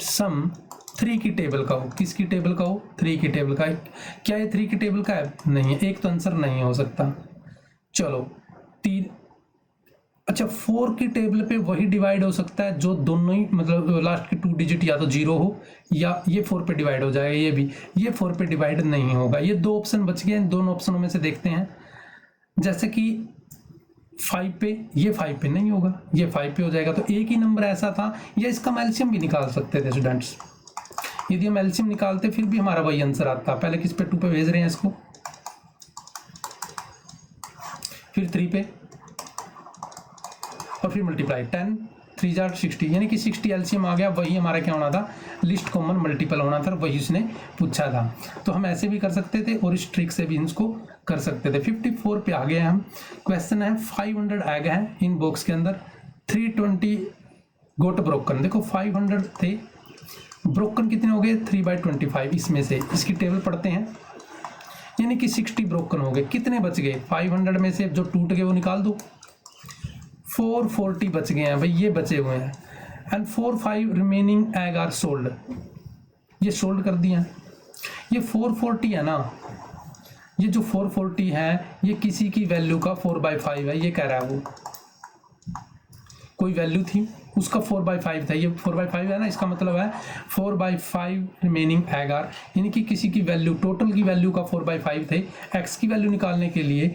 सम 3 की टेबल का हो। किसकी टेबल का हो, 3 की टेबल का। क्या ये 3 की टेबल का है, नहीं है, एक तो आंसर नहीं हो सकता। चलो 3, अच्छा 4 की टेबल पे वही डिवाइड हो सकता है जो दोनों ही मतलब लास्ट के 2 डिजिट या तो 0 हो, या ये 4 पे डिवाइड हो जाएगा, ये भी, ये 4 पे डिवाइड नहीं होगा। ये 2 ऑप्शन बच गए, इन दोनों ऑप्शनों में से देखते हैं। जैसे कि 5 पे, ये 5 पे नहीं होगा, ये 5 पे हो जाएगा, तो एक ही नंबर ऐसा था। या इसका हम एलसीएम भी निकाल सकते थे स्टूडेंट्स, यदि हम एलसीएम निकालते फिर भी हमारा वही आंसर आता। पहले किस पे, 2 पे भेज रहे हैं इसको, फिर 3 पे और फिर मल्टीप्लाई 10, 3 जार 60, यानी कि 60 एलसीएम आ गया। वही हमारा क्या होना था, लिस्ट कॉमन मल्टीपल होना था, वही उसने पूछा था। तो हम ऐसे भी कर सकते थे और इस ट्रिक से भी इसको कर सकते थे। 54 पे आ गए हम। क्वेश्चन है 500 एग है इन बॉक्स के अंदर, 320 गोट ब्रोकन। देखो 500 थे, ब्रोकन कितने हो गए, 3/25। इसमें से इसकी टेबल पढ़ते हैं। यानी कि 60 ब्रोकन हो गए। कितने बच गए? 500 में से जो टूट गए वो निकाल दो, 440 बच गए हैं भाई, ये बचे हुए हैं। And 45 remaining egg are sold, ये सोल्ड कर दिया। ये 440 है ना, ये जो 440 है ये किसी की वैल्यू का 4/5 है, ये कह रहा है वो, कोई वैल्यू थी उसका 4/5 था, ये 4/5 है ना, इसका मतलब है 4/5 रिमेनिंग एग आर, यानी कि किसी की वैल्यू, टोटल की वैल्यू का 4/5 थे। एक्स की वैल्यू निकालने के लिए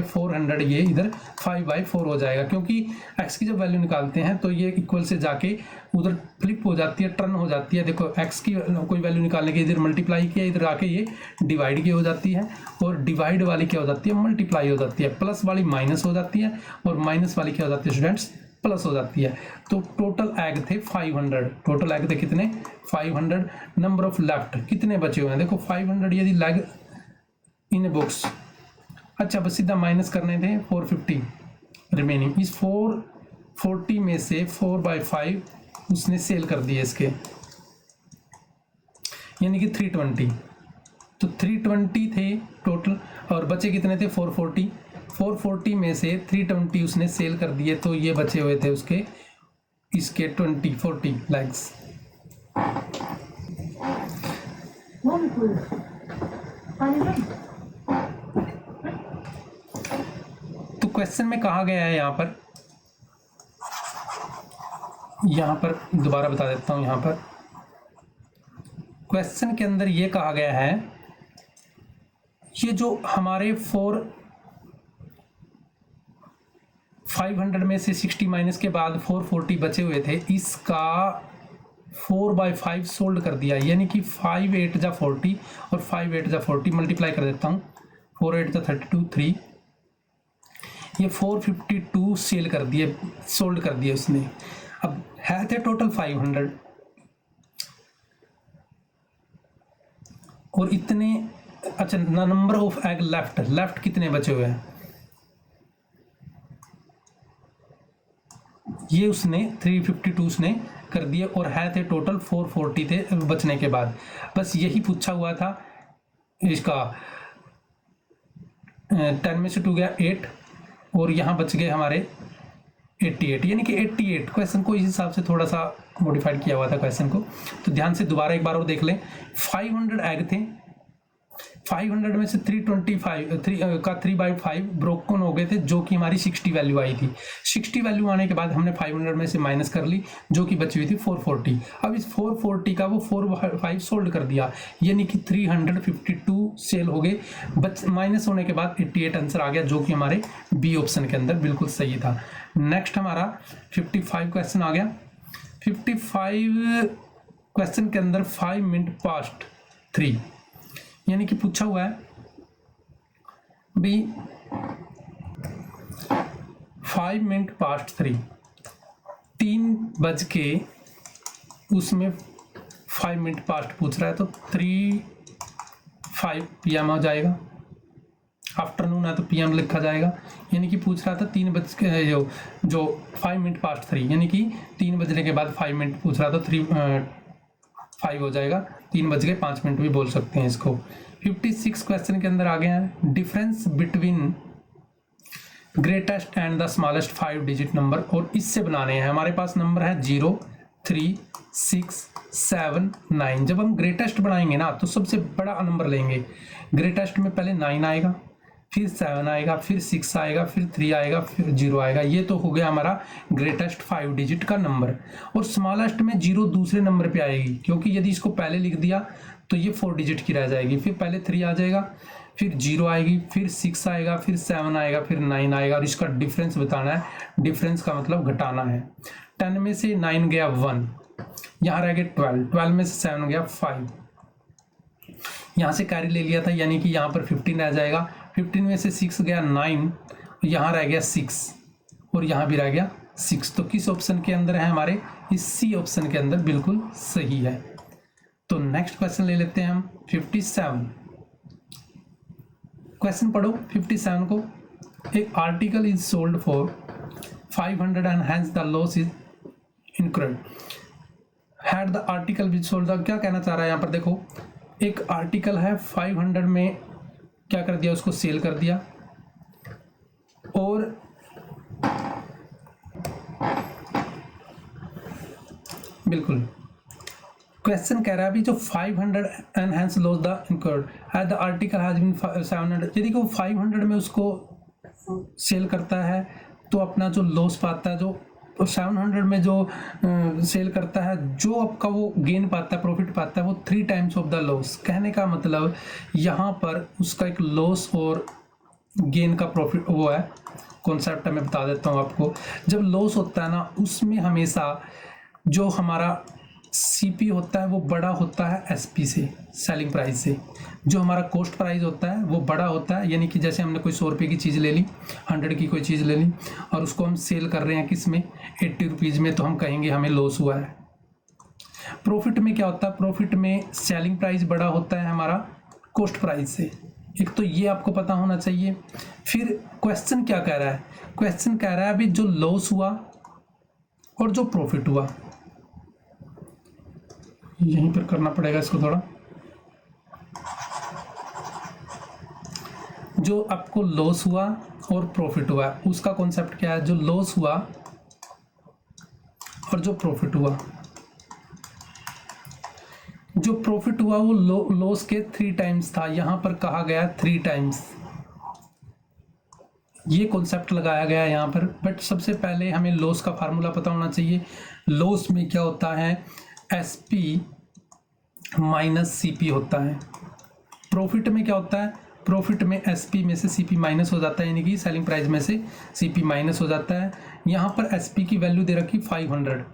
400 ये इधर 5/4 हो जाएगा, क्योंकि एक्स की जब वैल्यू निकालते हैं तो ये इक्वल से जाके उधर फ्लिप हो जाती है, टर्न हो जाती है। देखो एक्स की कोई वैल्यू निकालने के इधर मल्टीप्लाई किया, इधर आके ये डिवाइड की हो जाती है, और डिवाइड वाली क्या हो जाती है? मल्टीप्लाई हो जाती है। प्लस वाली माइनस हो जाती है, और माइनस वाली क्या हो जाती है स्टूडेंट्स? प्लस हो जाती है। तो टोटल एग थे 500, टोटल एग थे कितने? 500। नंबर ऑफ लेफ्ट कितने बचे हुए हैं? देखो 500 यदि लेग इन ए बॉक्स, अच्छा बस सीधा माइनस करने थे 450 रिमेनिंग। इस 440 में से 4/5 उसने सेल कर दिए इसके, यानी कि 320। तो 320 थे टोटल, और बचे कितने थे? 440। 440 में से 320 उसने सेल कर दिए, तो ये बचे हुए थे उसके, इसके 40 लैग्स। तो क्वेश्चन में कहा गया है यहाँ पर दोबारा बता देता हूं। यहाँ पर क्वेश्चन के अंदर ये कहा गया है, ये जो हमारे 500 में से 60 माइनस के बाद 440 बचे हुए थे, इसका 4/5 सोल्ड कर दिया, यानी कि 5 8 जा 40 और 5 8 जा 40 मल्टीप्लाई कर देता हूँ, 4 8 जा 32 3, ये 452 सेल कर दिए, सोल्ड कर दिए उसने। अब है थे टोटल 500, और इतने, अच्छा नंबर ऑफ एग लेफ्ट कितने बचे हुए हैं? ये उसने 352 उसने कर दिए, और है थे टोटल 440 थे बचने के बाद। बस यही पूछा हुआ था इसका। 10 में से 2 गया 8, और यहाँ बच गए हमारे 88, यानी कि 88। क्वेश्चन को इस हिसाब से थोड़ा सा मॉडिफाइड किया हुआ था क्वेश्चन को, तो ध्यान से दोबारा एक बार और देख लें। 500 एग थे, 500 में से 3/5 ब्रोकन हो गए थे, जो कि हमारी 60 वैल्यू आई थी। 60 वैल्यू आने के बाद हमने 500 में से माइनस कर ली, जो कि बची हुई थी 440। अब इस 440 का वो 4/5 सोल्ड कर दिया, यानी कि 352 सेल हो गए। माइनस होने के बाद 88 आंसर आ गया, जो कि हमारे बी ऑप्शन के अंदर बिल्कुल सही था। नेक्स्ट हमारा 55 क्वेश्चन आ गया। 55 क्वेश्चन के अंदर 5 मिनट पास्ट 3, यानी कि पूछा हुआ है भी 5 मिनट पास्ट 3, 3 बज के उसमें 5 मिनट पास्ट पूछ रहा है, तो 3:05 PM हो जाएगा। आफ्टरनून है तो PM लिखा जाएगा, यानी कि पूछ रहा था 3 बज के जो 5 मिनट पास्ट 3, यानी कि 3 बजने के बाद 5 मिनट पूछ रहा था, 3:05 हो जाएगा। 3 बज के 5 मिनट भी बोल सकते हैं इसको। 56 क्वेश्चन के अंदर आ गए हैं, difference between greatest and the smallest 5 digit number, और इससे बनाने हैं। हमारे पास नंबर है 0 3 6 7 9। जब हम ग्रेटेस्ट बनाएंगे ना, तो सबसे बड़ा नंबर लेंगे। ग्रेटेस्ट में पहले 9 आएगा, फिर 7 आएगा, फिर 6 आएगा, फिर 3 आएगा, फिर 0 आएगा। ये तो हो गया हमारा ग्रेटेस्ट 5 डिजिट का नंबर। और स्मॉलेस्ट में 0 दूसरे नंबर पे आएगी, क्योंकि यदि इसको पहले लिख दिया तो ये 4 डिजिट की रह जाएगी। फिर पहले 3 आ जाएगा, फिर 0 आएगी, फिर 6 आएगा, फिर 7 आएगा, फिर 9 आएगा। और इसका डिफरेंस बताना है, डिफरेंस का मतलब घटाना है। 10 में से 9 गया 1, यहाँ रह गया 12 में से 7 गया 5, यहाँ से कैरी ले लिया था, यानी कि यहाँ पर 15 रह जाएगा। 15 में से 6 गया 9, यहाँ रह गया 6, और यहाँ भी रह गया 6। तो किस ऑप्शन के अंदर है? हमारे इस सी ऑप्शन के अंदर बिल्कुल सही है। तो नेक्स्ट क्वेश्चन ले लेते हैं हम 57। क्वेश्चन पढ़ो 57 को। एक article is sold for 500 and hence the loss is incurred. Had the article been sold, क्या कहना चाह रहा है यहाँ पर? देखो एक आर्टिकल है 500 में क्या कर दिया, उसको सेल कर दिया, और बिल्कुल क्वेश्चन कह रहा है अभी जो 500 and hence loss the incurred at the article has been 700, यदि वो 500 में उसको सेल करता है तो अपना जो लॉस पाता है, जो 700 में जो सेल करता है, जो आपका वो गेन पाता है, प्रॉफिट पाता है, वो 3 टाइम्स ऑफ द लॉस। कहने का मतलब यहाँ पर उसका एक लॉस और गेन का प्रॉफिट वो है कॉन्सेप्ट, मैं बता देता हूँ आपको। जब लॉस होता है ना, उसमें हमेशा जो हमारा सीपी होता है वो बड़ा होता है एसपी से, सेलिंग प्राइस से। जो हमारा कॉस्ट प्राइस होता है वो बड़ा होता है, यानी कि जैसे हमने कोई 100 रुपये की चीज़ ले ली, 100 की कोई चीज़ ले ली और उसको हम सेल कर रहे हैं किस में, 80 रुपीज़ में, तो हम कहेंगे हमें लॉस हुआ है। प्रॉफिट में क्या होता है, प्रॉफिट में सेलिंग प्राइस बड़ा होता है हमारा कॉस्ट प्राइस से। एक तो ये आपको पता होना चाहिए। फिर क्वेश्चन क्या कह रहा है, क्वेश्चन कह रहा है अभी जो लॉस हुआ और जो प्रॉफिट हुआ, यहीं पर करना पड़ेगा इसको थोड़ा। जो आपको लॉस हुआ और प्रॉफिट हुआ उसका कॉन्सेप्ट क्या है, जो लॉस हुआ और जो प्रॉफिट हुआ, जो प्रॉफिट हुआ वो लॉस के 3 टाइम्स था, यहां पर कहा गया 3 टाइम्स, ये कॉन्सेप्ट लगाया गया है यहाँ पर। बट सबसे पहले हमें लॉस का फार्मूला पता होना चाहिए। लॉस में क्या होता है, एसपी माइनस सीपी होता है। प्रॉफिट में क्या होता है, प्रॉफिट में एसपी में से सीपी माइनस हो जाता है, यानी कि सेलिंग प्राइस में से सीपी माइनस हो जाता है। यहाँ पर एसपी की वैल्यू दे रखी 500,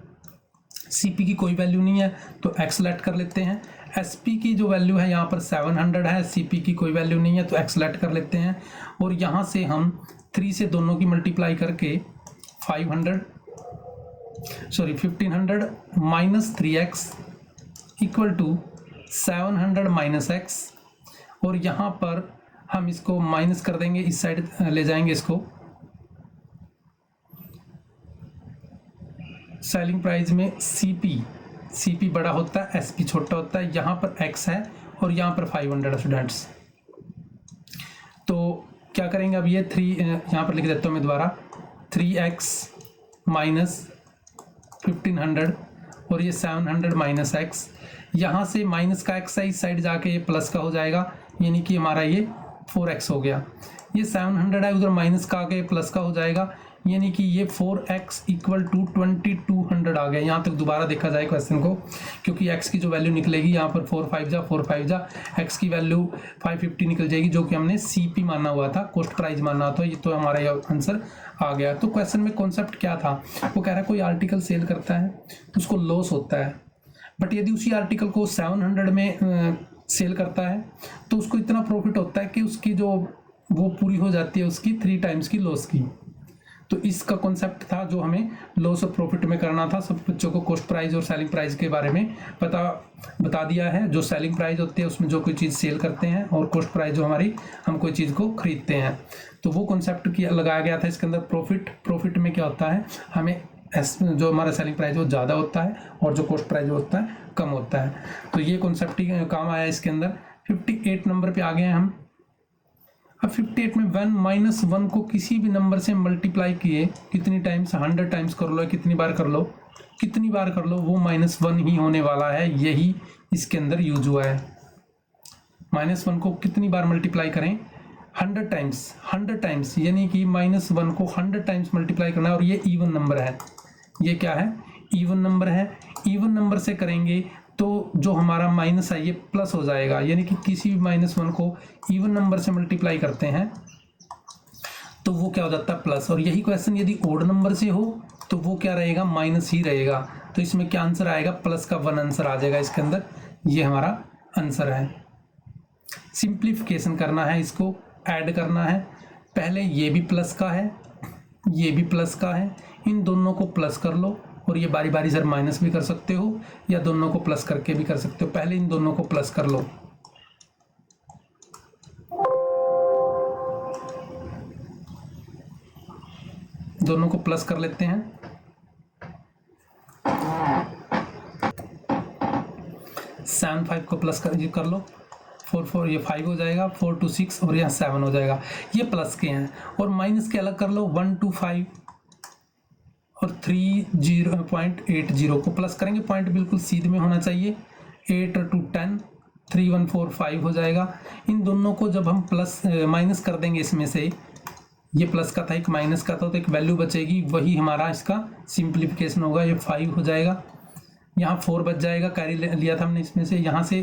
सीपी की कोई वैल्यू नहीं है तो एक्स सेलेक्ट कर लेते हैं। एसपी की जो वैल्यू है यहाँ पर 700 है, सीपी की कोई वैल्यू नहीं है तो एक्स सेलेक्ट कर लेते हैं। और यहाँ से हम 3 से दोनों की मल्टीप्लाई करके 1500 minus 3x equal to 700 minus x, और यहाँ पर हम इसको माइनस कर देंगे, इस साइड ले जाएंगे इसको। सेलिंग प्राइस में सीपी बड़ा होता है, एसपी छोटा होता है, यहाँ पर x है और यहाँ पर 500 स्टूडेंट्स। तो क्या करेंगे अब, ये 3 यहाँ पर लिख देता हूँ मैं दोबारा, 3x माइनस 1500 और ये 700 माइनस x, यहाँ से माइनस का x है, इस साइड जाके ये प्लस का हो जाएगा, यानी कि हमारा ये 4x हो गया। ये 700 है, उधर माइनस का आके प्लस का हो जाएगा, यानी कि ये 4x इक्वल टू 2200 आ गया। यहाँ तक दोबारा देखा जाए क्वेश्चन को, क्योंकि x की जो वैल्यू निकलेगी यहाँ पर 4 5 जा x की वैल्यू 550 निकल जाएगी, जो कि हमने CP माना हुआ था, कॉस्ट प्राइस माना था। ये तो हमारा ये आंसर आ गया। तो क्वेश्चन में कॉन्सेप्ट क्या था, वो कह रहा है कोई आर्टिकल सेल करता है उसको लॉस होता है, बट यदि उसी आर्टिकल को 700 में सेल करता है तो उसको इतना प्रॉफिट होता है कि उसकी जो वो पूरी हो जाती है उसकी 3 टाइम्स की लॉस की। तो इसका कॉन्सेप्ट था जो हमें लॉस और प्रॉफिट में करना था। सब बच्चों को कॉस्ट प्राइस और सेलिंग प्राइस के बारे में बता दिया है। जो सेलिंग प्राइस होती है उसमें जो कोई चीज़ सेल करते हैं, और कॉस्ट प्राइस जो हमारी हम कोई चीज़ को खरीदते हैं, तो वो कॉन्सेप्ट किया लगाया गया था इसके अंदर। प्रॉफिट में क्या होता है, हमें जो हमारा सेलिंग प्राइस वो ज़्यादा होता है और जो कॉस्ट प्राइस होता है कम होता है। तो ये कॉन्सेप्ट ही काम आया इसके अंदर। 58 नंबर पे आ गए हैं हम। अब 58 में 1 माइनस 1 को किसी भी नंबर से मल्टीप्लाई किए कितनी टाइम्स, 100 टाइम्स कर लो, कितनी बार कर लो, वो -1 ही होने वाला है। यही इसके अंदर यूज हुआ है। -1 को कितनी बार मल्टीप्लाई करें, 100 टाइम्स, यानी कि -1 को 100 टाइम्स मल्टीप्लाई करना है। और ये इवन नंबर है, ये क्या है, इवन नंबर है। इवन नंबर से करेंगे तो जो हमारा माइनस है ये प्लस हो जाएगा, यानी कि किसी भी -1 को इवन नंबर से मल्टीप्लाई करते हैं तो वो क्या हो जाता है, प्लस। और यही क्वेश्चन यदि ओड नंबर से हो तो वो क्या रहेगा, माइनस ही रहेगा। तो इसमें क्या आंसर आएगा, प्लस का 1 आंसर आ जाएगा इसके अंदर। ये हमारा आंसर है। सिंप्लीफिकेशन करना है, इसको ऐड करना है। पहले ये भी प्लस का है, ये भी प्लस का है, इन दोनों को प्लस कर लो, और ये बारी बारी सर माइनस भी कर सकते हो या दोनों को प्लस करके भी कर सकते हो। पहले इन दोनों को प्लस कर लो, दोनों को प्लस कर लेते हैं। tan 5 को प्लस कर लो, 4 4 ये 5 हो जाएगा, 4 2 6 और यहाँ 7 हो जाएगा। ये प्लस के हैं। और माइनस के अलग कर लो, 1 2 5 और 3.80 को प्लस करेंगे, पॉइंट बिल्कुल सीध में होना चाहिए। 8 और 2 10, 3 1 4 5 हो जाएगा। इन दोनों को जब हम प्लस माइनस कर देंगे, इसमें से ये प्लस का था, एक माइनस का था, तो एक वैल्यू बचेगी, वही हमारा इसका सिंप्लीफिकेशन होगा। ये 5 हो जाएगा, यहाँ 4 बच जाएगा, कैरी लिया था हमने इसमें से, यहाँ से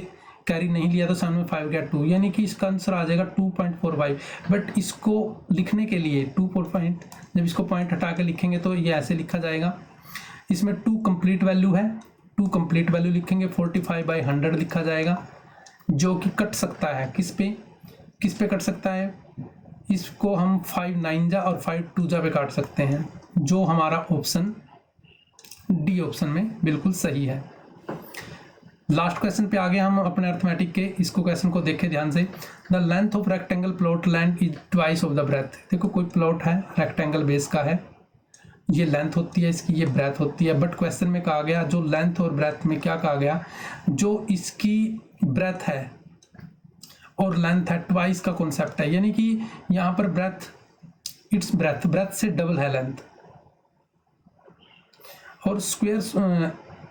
कैरी नहीं लिया तो सामने 5 गया 2, यानी कि इसका आंसर आ जाएगा 2.45। बट इसको लिखने के लिए 2.5 जब इसको पॉइंट हटा के लिखेंगे तो ये ऐसे लिखा जाएगा। इसमें 2 कंप्लीट वैल्यू है, 2 कंप्लीट वैल्यू लिखेंगे, 45/100 लिखा जाएगा, जो कि कट सकता है किस पे कट सकता है। इसको हम 5 9 जा और 5 2 जा पे काट सकते हैं, जो हमारा ऑप्शन डी ऑप्शन में बिल्कुल सही है। लास्ट क्वेश्चन पे आगे हम अपने अर्थमेटिक के इसको क्वेश्चन को देखें ध्यान से। The length of rectangle plot length is twice of the breadth. देखो कोई प्लॉट है, रेक्टेंगल बेस का है, ये लेंथ होती है इसकी, ये ब्रेथ होती है। बट क्वेश्चन में कहा गया, जो लेंथ और ब्रेथ में क्या कहा गया, जो इसकी ब्रेथ है और लेंथ है, ट्वाइस का कॉन्सेप्ट है, यानी कि यहाँ पर ब्रेथ, इट्स ब्रेथ से डबल है लेंथ। और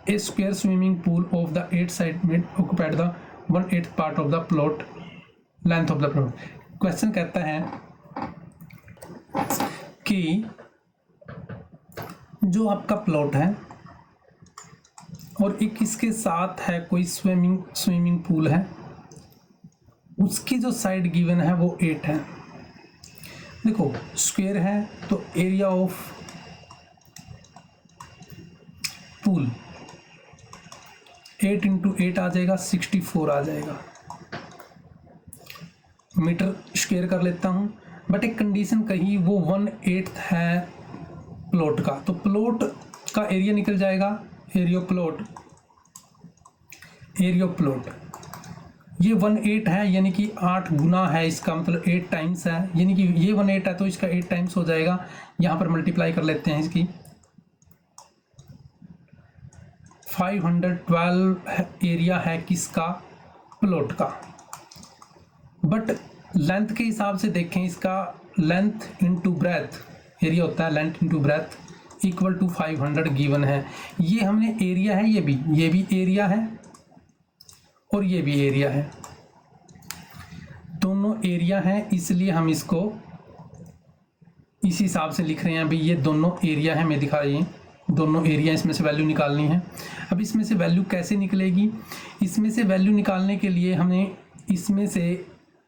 a square swimming pool of the 8 side made occupied the 1/8 part of the plot length of the plot। Question कहता है कि जो आपका प्लॉट है और एक इसके साथ है कोई स्विमिंग पूल है, उसकी जो साइड गिवन है वो 8 है। देखो स्क्वायर है तो एरिया ऑफ पूल 8 × 8 आ जाएगा, 64 आ जाएगा। मीटर स्क्वायर कर लेता हूँ, बट एक कंडीशन कही, वो 1/8 है प्लॉट का, तो प्लॉट का एरिया निकल जाएगा, एरिया प्लॉट ये 1/8 है, यानी कि 8 गुना है इसका, मतलब 8 टाइम्स है, यानी कि ये 1/8 है तो इसका 8 टाइम्स हो जाएगा। यहाँ पर मल्टीप्लाई कर लेते हैं इसकी, 512 एरिया है किसका, प्लॉट का। बट लेंथ के हिसाब से देखें, इसका लेंथ इंटू ब्रेथ, एरिया होता है length into breadth equal to 500 given है। ये हमने एरिया है, ये भी एरिया है और ये भी एरिया है, दोनों एरिया है, इसलिए हम इसको इस हिसाब से लिख रहे हैं। अभी ये दोनों एरिया है, मैं दिखा रही हूँ, दोनों एरिया, इसमें से वैल्यू निकालनी है। अब इसमें से वैल्यू कैसे निकलेगी, इसमें से वैल्यू निकालने के लिए हमें इसमें से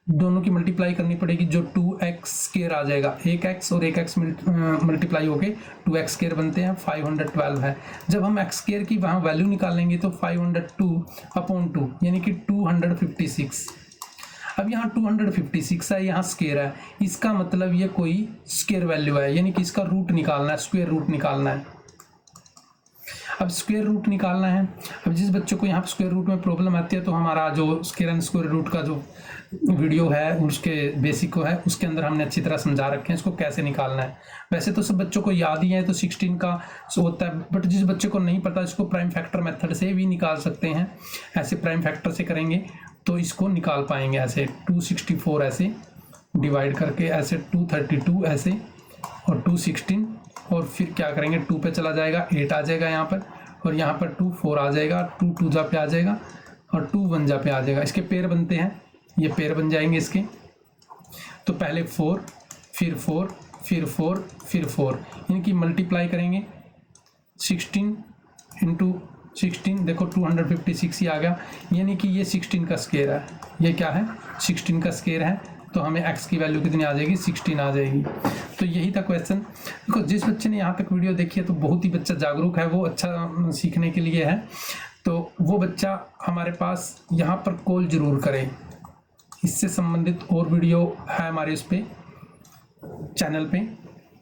दोनों की मल्टीप्लाई करनी पड़ेगी, जो 2x² आ जाएगा, एक x और एक x मल्टीप्लाई होके 2x² बनते हैं, 512 है। जब हम x² की वहाँ वैल्यू निकालेंगे तो 502/2 यानी कि 256। अब यहाँ 256 है, यहाँ स्क्वायर है, इसका मतलब ये कोई स्क्वायर वैल्यू है, यानी कि इसका रूट निकालना है, स्क्वायर रूट निकालना है। अब स्क्वायर रूट निकालना है। अब जिस बच्चों को यहाँ स्क्वायर रूट में प्रॉब्लम आती है, तो हमारा जो स्क्वायर रूट का जो वीडियो है उसके बेसिक को है, उसके अंदर हमने अच्छी तरह समझा रखे हैं इसको कैसे निकालना है। वैसे तो सब बच्चों को याद ही है, तो 16 का होता है, बट जिस बच्चे को नहीं पता इसको प्राइम फैक्टर मेथड से भी निकाल सकते हैं। ऐसे प्राइम फैक्टर से करेंगे तो इसको निकाल पाएंगे, ऐसे 264 ऐसे डिवाइड करके, ऐसे 232 ऐसे और 216, और फिर क्या करेंगे 2 पे चला जाएगा, 8 आ जाएगा यहाँ पर, और यहाँ पर 2 4 आ जाएगा, 2 2 जा पे आ जाएगा और 2 1 जा पे आ जाएगा। इसके पेयर बनते हैं, ये पेयर बन जाएंगे इसके। तो पहले 4 फिर 4 फिर 4 फिर 4, इनकी मल्टीप्लाई करेंगे 16 × 16, देखो 256 ही आ गया, यानी कि ये 16 का स्क्वायर है। ये क्या है, 16 का स्क्वायर है, तो हमें x की वैल्यू कितनी आ जाएगी, 16 आ जाएगी। तो यही था क्वेश्चन। देखो जिस बच्चे ने यहाँ तक वीडियो देखी है तो बहुत ही बच्चा जागरूक है, वो अच्छा सीखने के लिए है, तो वो बच्चा हमारे पास यहाँ पर कॉल जरूर करे। इससे संबंधित और वीडियो है हमारे उस पर चैनल पे,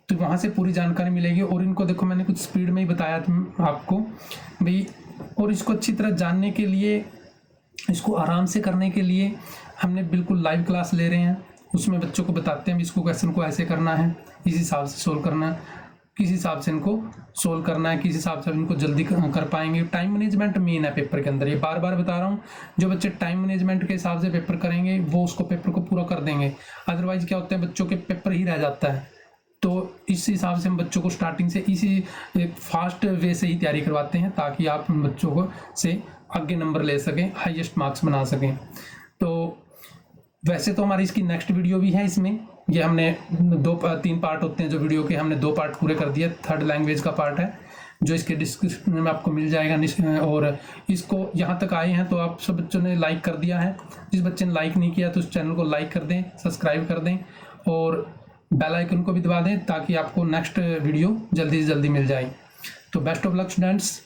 तो वहाँ से पूरी जानकारी मिलेगी। और इनको देखो मैंने कुछ स्पीड में ही बताया था आपको भाई, और इसको अच्छी तरह जानने के लिए, इसको आराम से करने के लिए हमने बिल्कुल लाइव क्लास ले रहे हैं, उसमें बच्चों को बताते हैं इसको क्वेश्चन को ऐसे करना है, इस हिसाब से सोल्व करना है। किस हिसाब से इनको सोल्व करना है, किस हिसाब से इनको जल्दी कर पाएंगे। टाइम मैनेजमेंट मेन है पेपर के अंदर, ये बार बार बता रहा हूँ। जो बच्चे टाइम मैनेजमेंट के हिसाब से पेपर करेंगे वो उसको पेपर को पूरा कर देंगे। अदरवाइज क्या होता है, बच्चों के पेपर ही रह जाता है। तो इस हिसाब से हम बच्चों को स्टार्टिंग से इसी फास्ट वे से ही तैयारी करवाते हैं, ताकि आप उन बच्चों को से आगे नंबर ले सकें, हाईएस्ट मार्क्स बना सकें। तो वैसे तो हमारी इसकी नेक्स्ट वीडियो भी है। इसमें ये हमने 3 पार्ट होते हैं जो वीडियो के, हमने 2 पार्ट पूरे कर दिए। थर्ड लैंग्वेज का पार्ट है जो इसके डिस्क्रिप्शन में आपको मिल जाएगा। और इसको यहाँ तक आए हैं तो आप सब बच्चों ने लाइक कर दिया है। जिस बच्चे ने लाइक नहीं किया तो उस चैनल को लाइक कर दें, सब्सक्राइब कर दें और बेल आइकन को भी दबा दें, ताकि आपको नेक्स्ट वीडियो जल्दी से जल्दी मिल जाए। तो बेस्ट ऑफ लक स्टूडेंट्स।